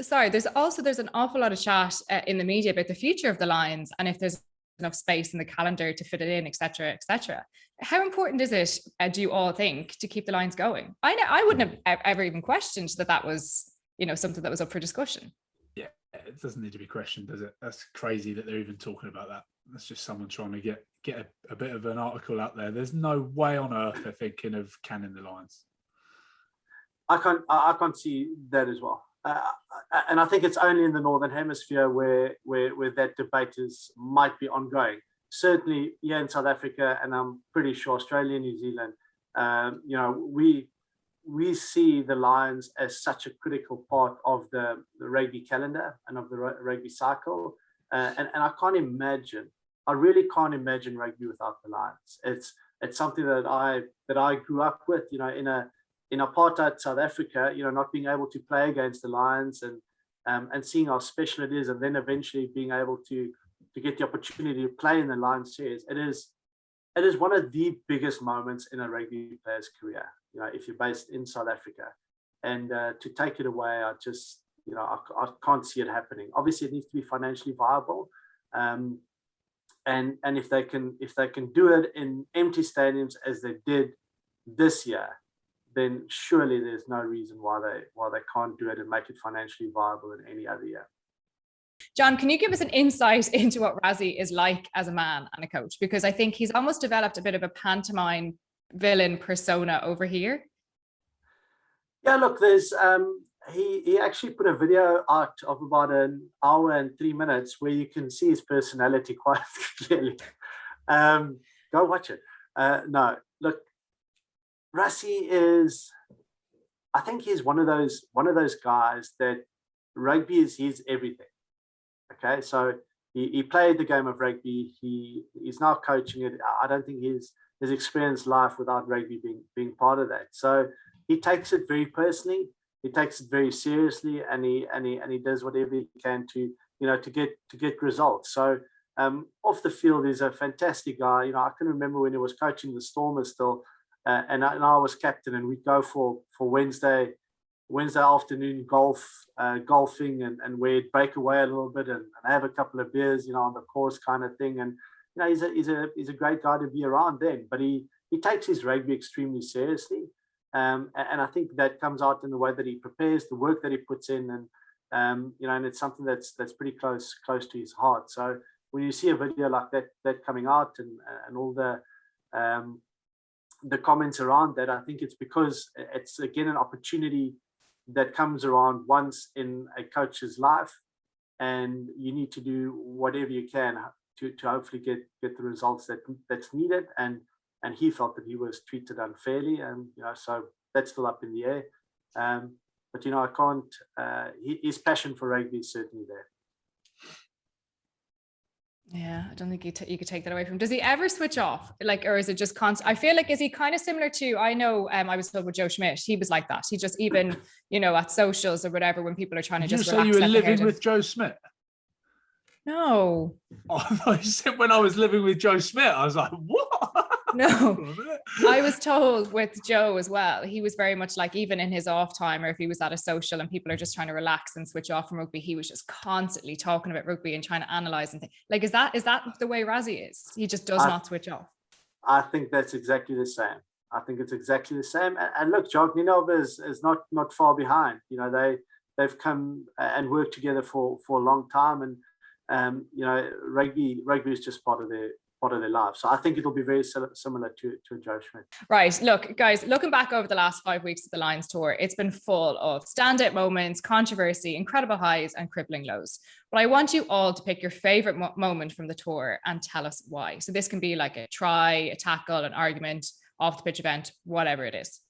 there's an awful lot of chat in the media about the future of the Lions, and if there's enough space in the calendar to fit it in, etc., etc. How important is it, do you all think, to keep the Lions going? I wouldn't have ever even questioned that was something that was up for discussion. Yeah, it doesn't need to be questioned, does it? That's crazy that they're even talking about that. That's just someone trying to get a bit of an article out there. There's no way on earth they're thinking of canning the Lions. I can't see that as well. And I think it's only in the Northern Hemisphere where that debate might be ongoing. Certainly here in South Africa, and I'm pretty sure Australia, New Zealand, we see the Lions as such a critical part of the rugby calendar and of the rugby cycle. And I really can't imagine rugby without the Lions. It's something that I grew up with, in apartheid South Africa, not being able to play against the Lions and seeing how special it is, and then eventually being able to get the opportunity to play in the Lions series. It is one of the biggest moments in a rugby player's career, if you're based in South Africa. And to take it away, I just, I can't see it happening. Obviously, it needs to be financially viable. And if they can do it in empty stadiums as they did this year, then surely there's no reason why they can't do it and make it financially viable in any other year. John, can you give us an insight into what Rassie is like as a man and a coach? Because I think he's almost developed a bit of a pantomime villain persona over here. Yeah, look, there's he actually put a video out of about an hour and 3 minutes where you can see his personality quite clearly. Go watch it. No, look, Rassie I think he's one of those guys that rugby is his everything. Okay, so he played the game of rugby. He's now coaching it. I don't think he's experienced life without rugby being part of that. So he takes it very personally. He takes it very seriously, and he does whatever he can to get results. So off the field, he's a fantastic guy. I can remember when he was coaching the Stormers still, and I was captain, and we'd go for Wednesday afternoon golfing, and we'd break away a little bit and have a couple of beers, on the course kind of thing. And he's a great guy to be around then. But he takes his rugby extremely seriously, and I think that comes out in the way that he prepares, the work that he puts in, and it's something that's pretty close to his heart. So when you see a video like that coming out and all the comments around that, I think it's because it's again an opportunity that comes around once in a coach's life, and you need to do whatever you can to hopefully get the results that's needed. And he felt that he was treated unfairly, and so that's still up in the air. But I can't. His passion for rugby is certainly there. Yeah, I don't think you could take that away from him. Does he ever switch off? Or is it just constant? I feel like, is he kind of similar to, I know I was told with Joe Schmidt, he was like that. He just even, at socials or whatever, when people are trying to just relax. You were living with Joe Schmidt? No. Oh, I thought you said when I was living with Joe Schmidt. I was like, what? No, I was told with Joe as well, he was very much like, even in his off time, or if he was at a social and people are just trying to relax and switch off from rugby, he was just constantly talking about rugby and trying to analyze and think. Is that the way Rassie is? He just does not switch off. I think that's exactly the same. I think it's exactly the same. And look, Jogninov is not far behind. They've come and worked together for a long time, and rugby is just part of their life. So I think it'll be very similar to Joe Schmidt. Right. Look, guys, looking back over the last 5 weeks of the Lions tour, it's been full of standout moments, controversy, incredible highs and crippling lows. But I want you all to pick your favorite moment from the tour and tell us why. So this can be like a try, a tackle, an argument, off the pitch event, whatever it is.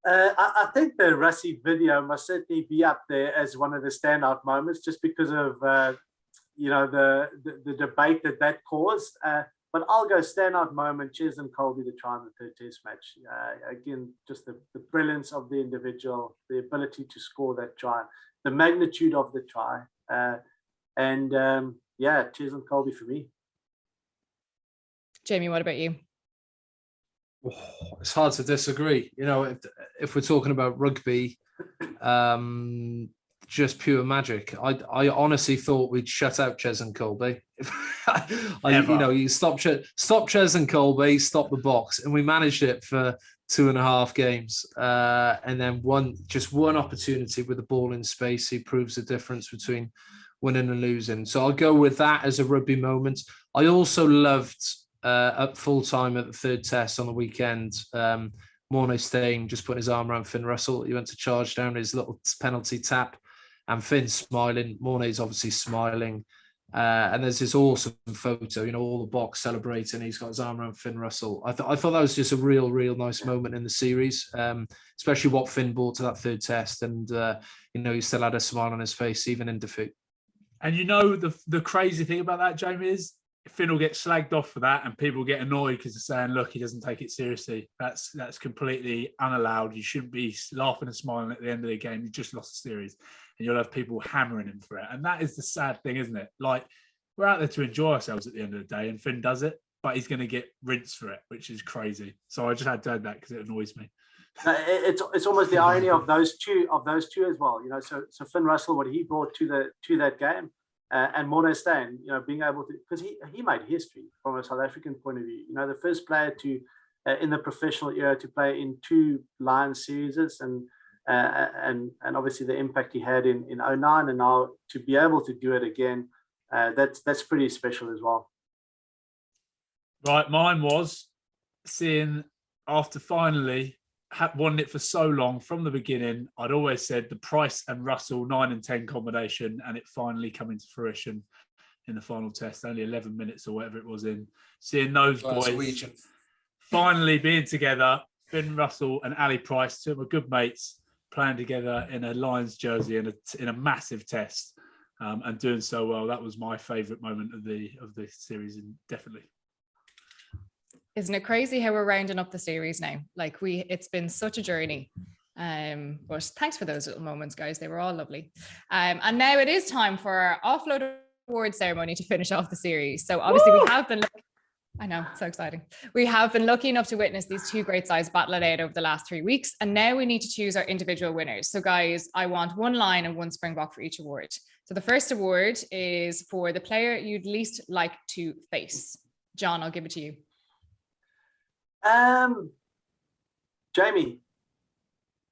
I think the Rassie video must certainly be up there as one of the standout moments, just because of the debate that caused. But I'll go standout moment, Ches and Colby, the try in the third test match. Again, just the brilliance of the individual, the ability to score that try, the magnitude of the try. Ches and Colby for me. Jamie, what about you? Oh, it's hard to disagree. If we're talking about rugby, just pure magic. I honestly thought we'd shut out Ches and Colby. You stop Ches and Colby, stop the box, and we managed it for 2.5 games, and then one opportunity with the ball in space, he proves the difference between winning and losing. So I'll go with that as a rugby moment. I also loved at full time at the third test on the weekend, Morné Steyn just putting his arm around Finn Russell. He went to charge down his little penalty tap, and Finn's smiling. Morné's obviously smiling. And there's this awesome photo, all the box celebrating. He's got his arm around Finn Russell. I thought that was just a real nice moment in the series, especially what Finn brought to that third test. And, he still had a smile on his face, even in defeat. And the crazy thing about that, Jamie, is Finn will get slagged off for that, and people get annoyed because they're saying, look, he doesn't take it seriously. That's completely unallowed. You shouldn't be laughing and smiling at the end of the game. You just lost the series. And you'll have people hammering him for it. And that is the sad thing, isn't it? Like, we're out there to enjoy ourselves at the end of the day, and Finn does it, but he's going to get rinsed for it, which is crazy. So I just had to add that because it annoys me. It's almost the irony of those two as well. So Finn Russell, what he brought to that game, and Morné Steyn, being able to, because he made history from a South African point of view. The first player to in the professional era to play in 2 Lions series, and obviously the impact he had in 2009, and now to be able to do it again, that's pretty special as well. Right, mine was seeing after finally wanted it for so long from the beginning. I'd always said the Price and Russell 9 and 10 combination, and it finally coming to fruition in the final test, only 11 minutes or whatever it was in. Seeing those boys finally being together, Finn Russell and Ali Price, 2 of my good mates, playing together in a Lions jersey in a massive test, and doing so well. That was my favourite moment of the series, and definitely. Isn't it crazy how we're rounding up the series now? Like it's been such a journey. But thanks for those little moments, guys. They were all lovely. And now it is time for our offload award ceremony to finish off the series. So obviously we have been, I know, it's so exciting. We have been lucky enough to witness these 2 great sides battle it out over the last 3 weeks. And now we need to choose our individual winners. So guys, I want 1 line and 1 Springbok for each award. So the first award is for the player you'd least like to face. John, I'll give it to you. Jamie.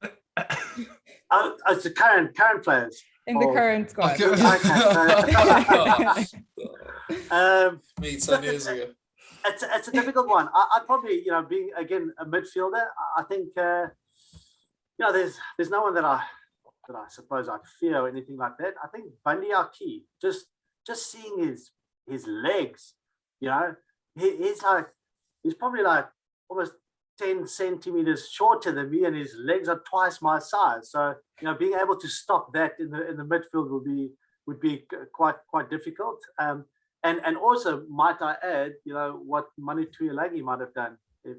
It's the current players. In the current squad. Me 10 years ago. It's a difficult one. I'd probably, being again a midfielder, I think there's no one that I suppose I'd fear or anything like that. I think Bundy Aki, just seeing his legs, he's probably like almost 10 centimeters shorter than me, and his legs are twice my size. So being able to stop that in the midfield would be quite difficult. And also, might I add, what Manu Tuilagi might have done if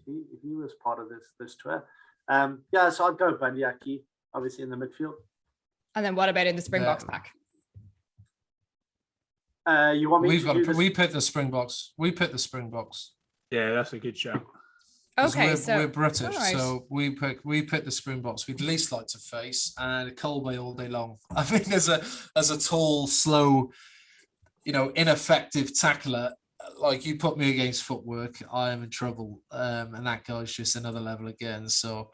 he was part of this tour. So I'd go Bundy Aki, obviously in the midfield. And then what about in the Springboks pack? You want me to? We picked the Springboks. We picked the Springboks. Yeah, that's a good shout. Okay, we're British, right. so we pick the Springboks we'd least like to face, and Colby all day long. I mean, as a tall, slow, ineffective tackler, like you put me against footwork, I am in trouble. And that guy's just another level again. So,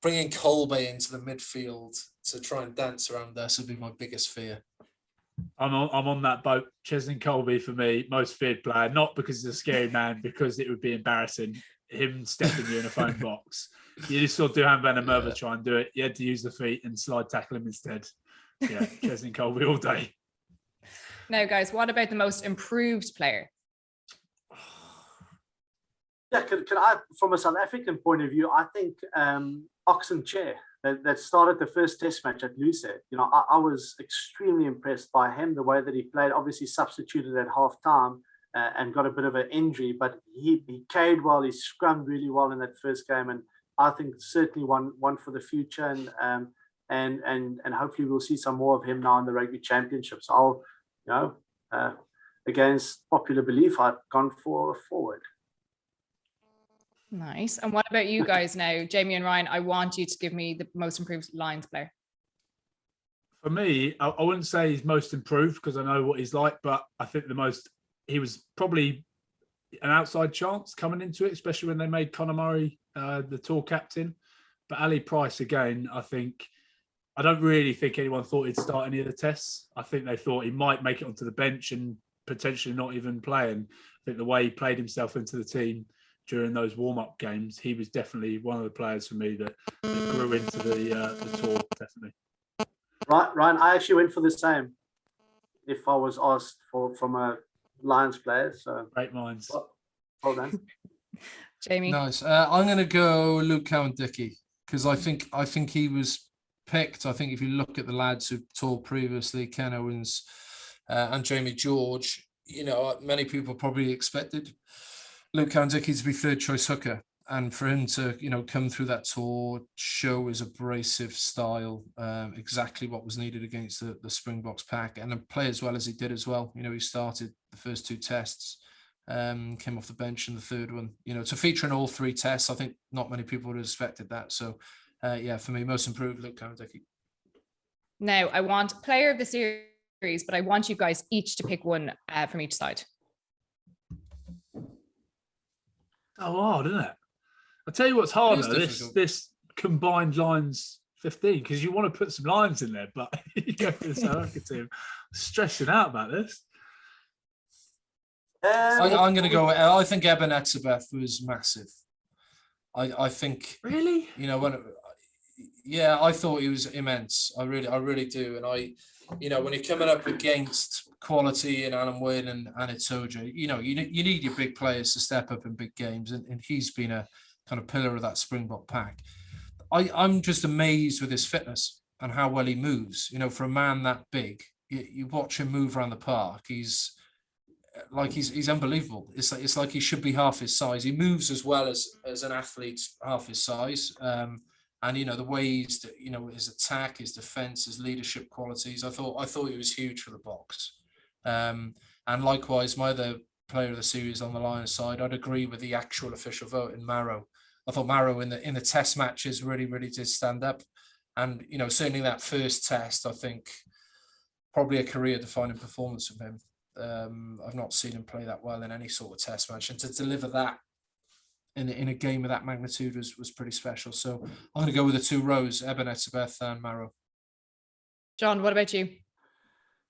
bringing Colby into the midfield to try and dance around us would be my biggest fear. I'm on that boat. Cheslin Colby for me, most feared player, not because he's a scary man, because it would be embarrassing. Him stepping you in a phone box. You just saw Duhan van der Merwe try and do it. You had to use the feet and slide tackle him instead. Yeah, Cheslin Colby all day. Now, guys, what about the most improved player? Yeah, can I, from a South African point of view, I think Oxen Chair that started the first test match at Lucerne. I was extremely impressed by him, the way that he played, obviously substituted at half time and got a bit of an injury, but he carried well, he scrummed really well in that first game, and I think certainly one for the future, and hopefully we'll see some more of him now in the Rugby Championships. Against popular belief, I've gone for a forward. Nice. And what about you guys now, Jamie and Ryan? I want you to give me the most improved Lions player. For me, I wouldn't say he's most improved because I know what he's like, but I think he was probably an outside chance coming into it, especially when they made Conor Murray the tour captain. But Ali Price, again, I don't really think anyone thought he'd start any of the tests. I think they thought he might make it onto the bench and potentially not even play. And I think the way he played himself into the team during those warm-up games, he was definitely one of the players for me that grew into the tour, definitely. Right, Ryan, I actually went for the same if I was asked from a Lions player. So great minds. Well done. Jamie. Nice. I'm going to go Luke Kandicki because I think he was picked. I think if you look at the lads who toured previously, Ken Owens and Jamie George, many people probably expected Luke Kandicki to be third choice hooker, and for him to come through that tour, show his abrasive style, exactly what was needed against the Springboks pack, and play as well as he did as well. He started the first 2 tests, came off the bench in the third one. To feature in all 3 tests, I think not many people would have expected that. So for me, most improved, Luke Kandicki. Now I want player of the series, but I want you guys each to pick one from each side. Oh, hard, isn't it? I'll tell you what's harder, this combined Lions 15, because you want to put some Lions in there, but you go for the South Africa team. Stressing out about this. I'm going to go. I think Eben Etzebeth was massive. I think really, I thought he was immense. I really do. And when you're coming up against quality in Alan Wynne and Itoje, you need your big players to step up in big games, and he's been a kind of pillar of that Springbok pack. I'm just amazed with his fitness and how well he moves. For a man that big, you watch him move around the park. He's unbelievable. It's like he should be half his size. He moves as well as an athlete half his size. And the way he's, his attack, his defense, his leadership qualities. I thought he was huge for the Boks. And likewise, my other player of the series on the Lions side, I'd agree with the actual official vote in Maro. I thought Maro in the test matches really did stand up, and certainly that first test, I think probably a career-defining performance from him. I've not seen him play that well in any sort of test match, and to deliver that in a game of that magnitude was pretty special. So I'm going to go with the 2 rows, Eben Etzebeth and Maro. John, what about you?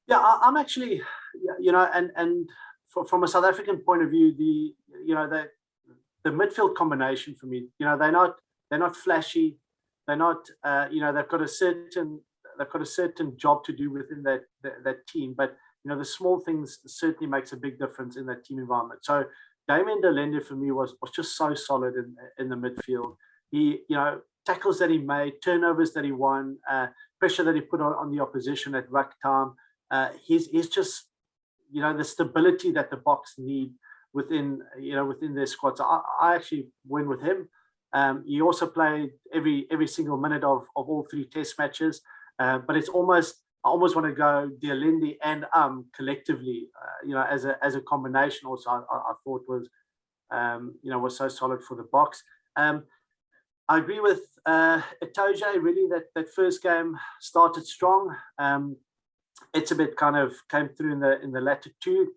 Yeah, I'm actually, and from a South African point of view, the midfield combination for me, they're not flashy, they're not, they've got a certain job to do within that team, but the small things certainly makes a big difference in that team environment. So Damien de Lende for me was just so solid in the midfield. He, tackles that he made, turnovers that he won, pressure that he put on the opposition at ruck time. He's just, the stability that the Boks need within their squad. So I actually went with him. He also played every single minute of all 3 test matches. But it's I almost want to go de Lende and collectively, as a combination. Also, I thought was so solid for the Boks. I agree with Itoje. Really, that first game started strong. It's a bit kind of came through in the latter 2.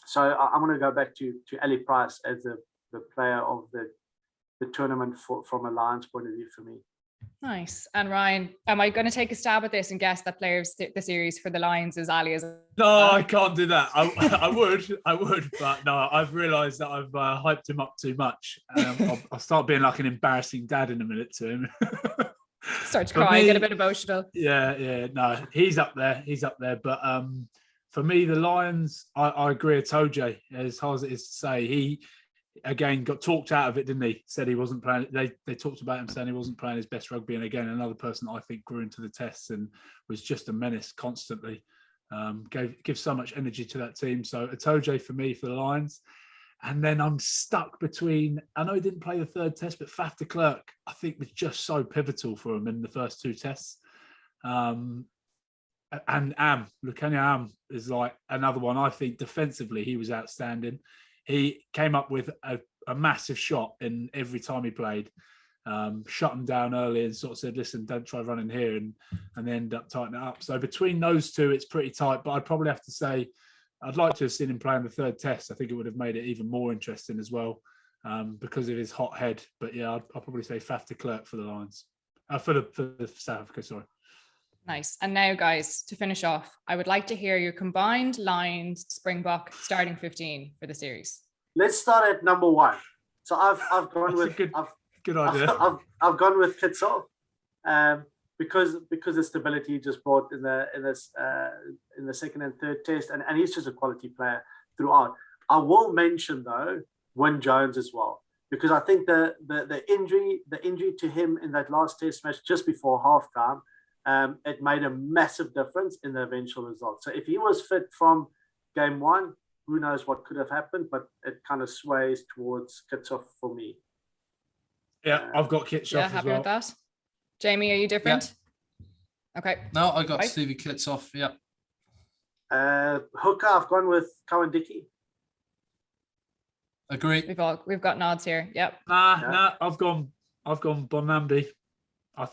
So I'm going to go back to Ali Price as the player of the tournament from a Lions point of view for me. Nice. And Ryan, am I going to take a stab at this and guess that player of the series for the Lions is Ali? No, I can't do that. I would, but no, I've realised that I've hyped him up too much. I'll start being like an embarrassing dad in a minute to him. Start to cry, get a bit emotional. Yeah, no, he's up there. But for me, the Lions, I agree with Itoje, as hard as it is to say. He, again, got talked out of it, didn't he? Said he wasn't playing. They talked about him saying he wasn't playing his best rugby. And again, another person that I think grew into the tests and was just a menace constantly. Give so much energy to that team. So Itoje for me for the Lions. And then I'm stuck between, I know he didn't play the 3rd test, but Faf de Klerk, I think, was just so pivotal for him in the first 2 tests. And Lukhanyo Am is like another one. I think defensively, he was outstanding. He came up with a massive shot in every time he played, shut him down early and sort of said, listen, don't try running here, and they end up tightening it up. So between those 2, it's pretty tight, but I'd probably have to say I'd like to have seen him play in the third test. I think it would have made it even more interesting as well, because of his hot head. But yeah, I'll probably say Faf de Klerk for the Lions, for the South Africa. Sorry. Nice. And now, guys, to finish off, I would like to hear your combined Lions Springbok starting 15 for the series. Let's start at number 1. So I've gone with good idea. I've gone with Kitsov, because the stability he just brought in the second and third test, and he's just a quality player throughout. I will mention though Wyn Jones as well, because I think the injury to him in that last test match just before halftime, it made a massive difference in the eventual result. So if he was fit from game 1, who knows what could have happened, but it kind of sways towards Kitsov for me. Yeah, I've got Kitsov Yeah, as happy well. with that. Jamie, are you different? Yeah. Okay. No, I got Right. Stevie Kitsov. Yeah. Hooker, I've gone with Kandicki. Agree. We've got nods here. Yep. Nah, I've gone Bonambi. I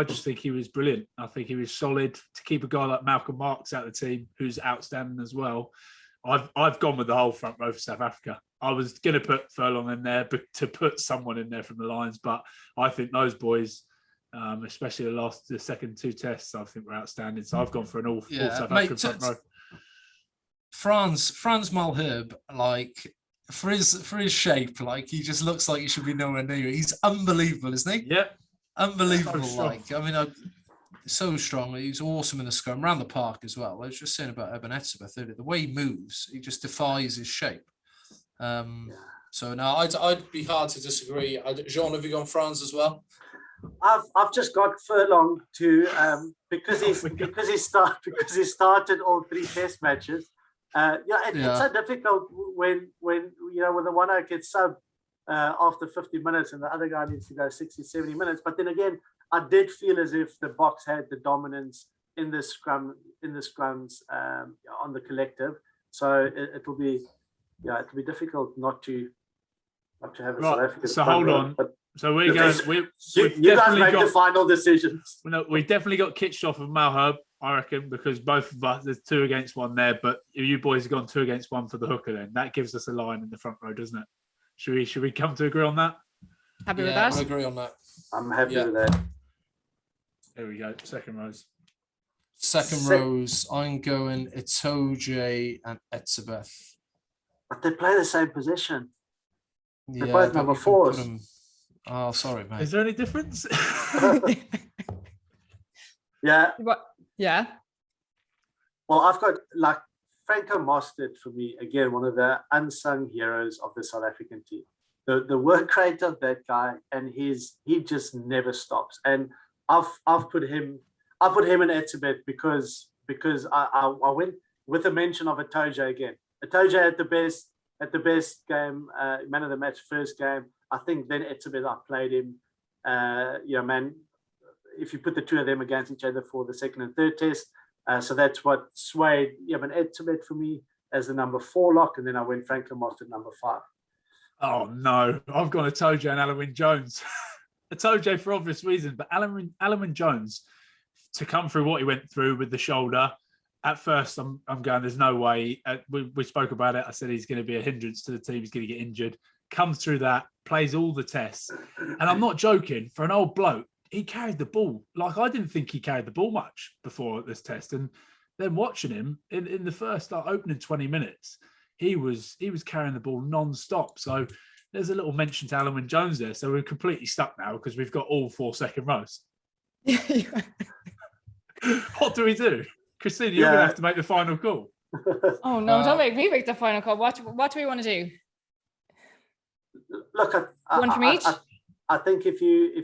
just think he was brilliant. I think he was solid to keep a guy like Malcolm Marks out of the team, who's outstanding as well. I've gone with the whole front row for South Africa. I was going to put Furlong in there, but to put someone in there from the Lions, but I think those boys, especially the second 2 tests, I think were outstanding. So I've gone for an all South African front row. Franz Malherbe, like for his shape, like he just looks like he should be nowhere near it. He's unbelievable, isn't he? Yep. Unbelievable. So like, I mean, so strong. He's awesome in the scrum, around the park as well. I was just saying about Eben Etzebeth earlier. The way he moves, he just defies his shape. So no, I'd be hard to disagree. Jean, have you gone Franz as well? I've just got Furlong to because he started all 3 test matches. It's so difficult when when the one gets subbed after 50 minutes and the other guy needs to go 60, 70 minutes. But then again, I did feel as if the Boks had the dominance in the scrums on the collective. So it'll be difficult not to have a South African. So hold on. So we're going. You guys make the final decisions. We definitely got Kitsov of Malherbe, I reckon, because both of us, there's 2 against 1 there. But you boys have gone 2 against 1 for the hooker. Then that gives us a line in the front row, doesn't it? Should we come to agree on that? Happy with that? I agree on that. I'm happy with that. There we go. Second rows. Second rows, I'm going Itoje and Etzebeth. But they play the same position. They're both number 4s. Oh, sorry, mate. Is there any difference? Yeah. What? Yeah. Well, I've got like Franco Mostert for me, again, one of the unsung heroes of the South African team. The work rate of that guy, and he just never stops. And I've put him in Etzebeth because I went with a mention of Itoje again. Itoje at the best game, man of the match, first game. I think then Etzebeth, I played him. Man, if you put the 2 of them against each other for the second and third test, so that's what swayed. But Etzebeth for me as the number 4 lock, and then I went Franklin Mostert number 5. Oh no, I've gone Itoje and Alan Wyn Jones. Itoje for obvious reasons, but Alan Wyn Jones, to come through what he went through with the shoulder. At first, I'm going, there's no way. We spoke about it. I said he's going to be a hindrance to the team. He's going to get injured. Comes through that, plays all the tests. And I'm not joking, for an old bloke, he carried the ball. Like, I didn't think he carried the ball much before this test. And then watching him in the first opening 20 minutes, he was carrying the ball non-stop. So there's a little mention to Alan Wyn Jones there. So we're completely stuck now because we've got all 4 second rows. What do we do? Christina, you're going to have to make the final call. Oh no, don't make me make the final call. What do we want to do? Look, one from each. I think if you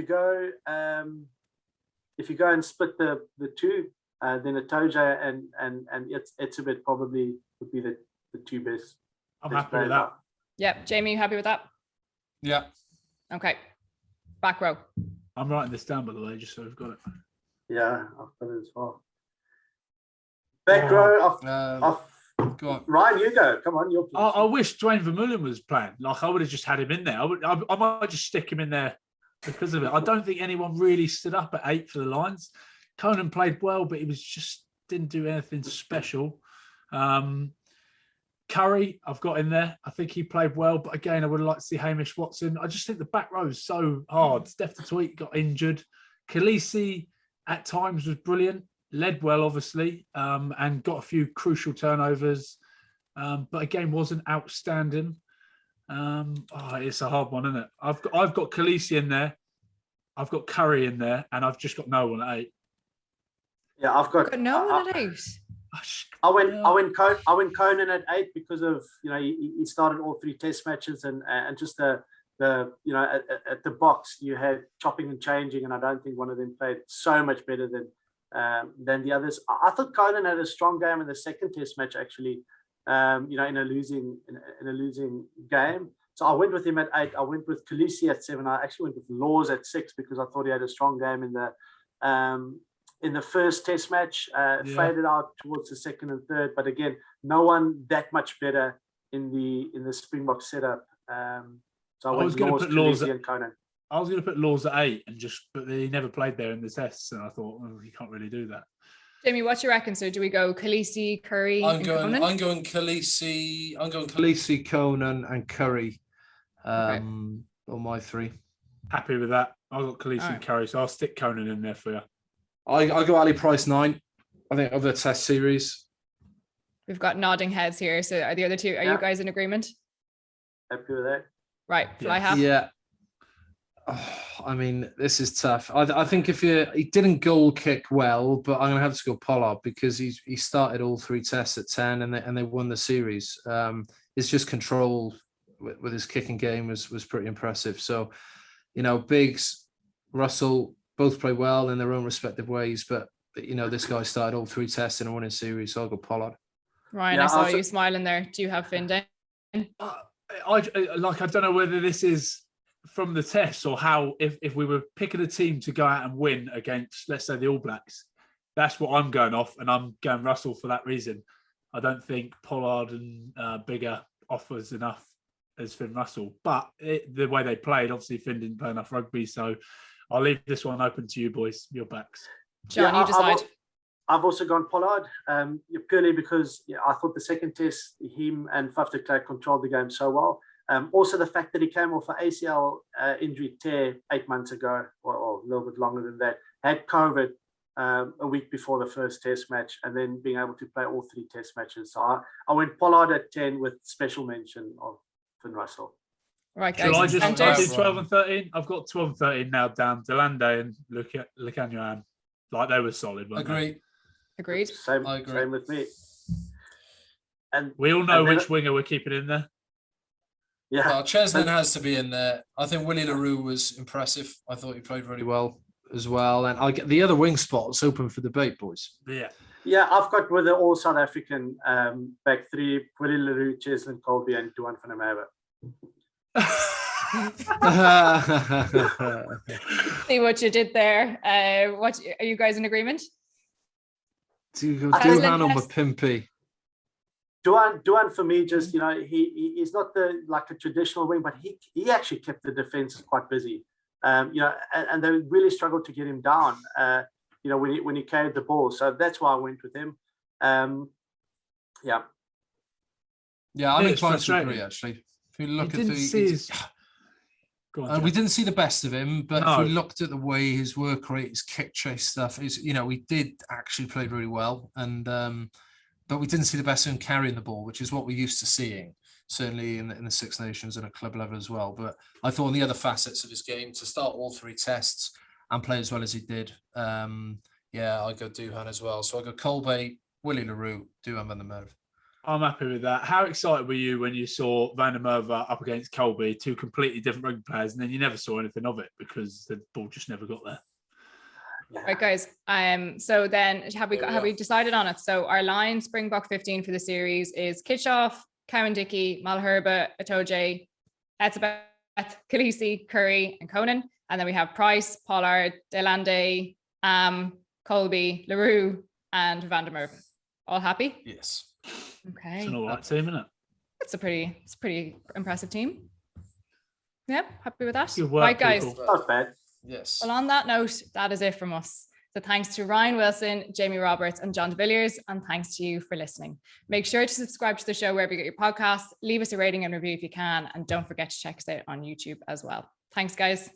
go and split the 2, then Itoje and Etzebeth probably would be the 2 best. I'm happy with that. Yep, Jamie, you happy with that? Yeah. Okay. Back row. I'm writing this down, by the way, just so I've got it. Yeah, I've got it as well. Back row. Go on. Ryan, you go. Come on, I wish Dwayne Vermeulen was playing. Like, I would have just had him in there. I might just stick him in there because of it. I don't think anyone really stood up at 8 for the Lions. Conan played well, but he was just didn't do anything special. Curry, I've got in there. I think he played well, but again, I would like to see Hamish Watson. I just think the back row is so hard. Steph the Tweet got injured. Khaleesi at times was brilliant, led well, obviously, and got a few crucial turnovers, but again, wasn't outstanding. It's a hard one, isn't it? I've got Khaleesi in there. I've got Curry in there, and I've just got no one at 8. Yeah, I've got no one at 8. I went Conan at 8 because of he started all 3 test matches and just the at the box you had chopping and changing, and I don't think one of them played so much better than the others. I thought Conan had a strong game in the second test match actually, in a losing game. So I went with him at 8. I went with Khaleesi at 7. I actually went with Laws at 6 because I thought he had a strong game in the first test match, faded out towards the second and third, but again, no one that much better in the Springbok setup. So I was going to put Laws and Conan. I was going to put Laws at 8, but he never played there in the tests, and I thought, you can't really do that. Jamie, what do you reckon? So do we go Khaleesi, Curry, and Conan? I'm going Khaleesi, Conan, and Curry. On my 3. Happy with that. I've got Khaleesi and Curry, so I'll stick Conan in there for you. I go Ali Price 9. I think of the test series. We've got nodding heads here. So are the other two? Are you guys in agreement? Happy with that. Right, fly half. Yeah. I mean, this is tough. I think he didn't goal kick well, but I'm gonna have to go Pollard because he started all 3 tests at 10 and they won the series. It's just control with his kicking game was pretty impressive. So, Biggs, Russell both play well in their own respective ways, but this guy started all 3 tests in a winning series, so I'll go Pollard. Ryan, I saw you smiling there. Do you have Finn down? I don't know whether this is from the tests or how, if we were picking a team to go out and win against, let's say, the All Blacks, that's what I'm going off, and I'm going Russell for that reason. I don't think Pollard and Bigger offers enough as Finn Russell, but the way they played, obviously Finn didn't play enough rugby, so I'll leave this one open to you boys, your backs. John, you decide. I've also gone Pollard, purely because I thought the second test, him and Faf de Klerk controlled the game so well. Also, the fact that he came off an ACL injury tear 8 months ago, or a little bit longer than that, had COVID a week before the first test match, and then being able to play all 3 test matches. So I went Pollard at 10 with special mention of Finn Russell. Right, guys. Shall I do 12 and 13? I've got 12 and 13 now down. Delande and Lekanyan, like they were solid. Agreed. Same with me. And we all know which winger we're keeping in there. Yeah, Cheslin has to be in there. I think Willie LaRue was impressive. I thought he played really well as well. And I get the other wing spots open for debate, boys. Yeah, I've got with the all South African back 3: Willie LaRue, Cheslin Colby, and Duan van der Merwe. See what you did there. What are you guys in agreement? Duhan or Mapimpi? Duan for me, just he's not like a traditional wing, but he actually kept the defense quite busy. And they really struggled to get him down. When he carried the ball, so that's why I went with him. Yeah, I'm inclined to agree actually. If you look at we didn't see the best of him, but if we looked at the way his work rate, his kick chase stuff, we did actually play really well, and but we didn't see the best of him carrying the ball, which is what we're used to seeing, certainly in the Six Nations and at club level as well. But I thought on the other facets of his game, to start all 3 tests and play as well as he did, I go Duhan as well. So I go Colby, Willie LaRue, Duhan van der Merwe. I'm happy with that. How excited were you when you saw Van der Merwe up against Colby, 2 completely different rugby players, and then you never saw anything of it because the ball just never got there? Right, guys. So then have we decided on it? So our line Springbok 15 for the series is Kitchoff, Kandicki, Malherbe, Itoje, Etzebeth, Khaleesi, Curry, and Conan. And then we have Price, Pollard, Delande, Colby, LaRue, and Van der Merwe. All happy? Yes. Okay. It's an all right team, isn't it? It's a pretty impressive team. Yep, happy with that. Good work, right, guys. not bad. Yes. Well, on that note, that is it from us. So thanks to Ryan Wilson, Jamie Roberts, and John Villiers, and thanks to you for listening. Make sure to subscribe to the show wherever you get your podcasts, leave us a rating and review if you can, and don't forget to check us out on YouTube as well. Thanks, guys.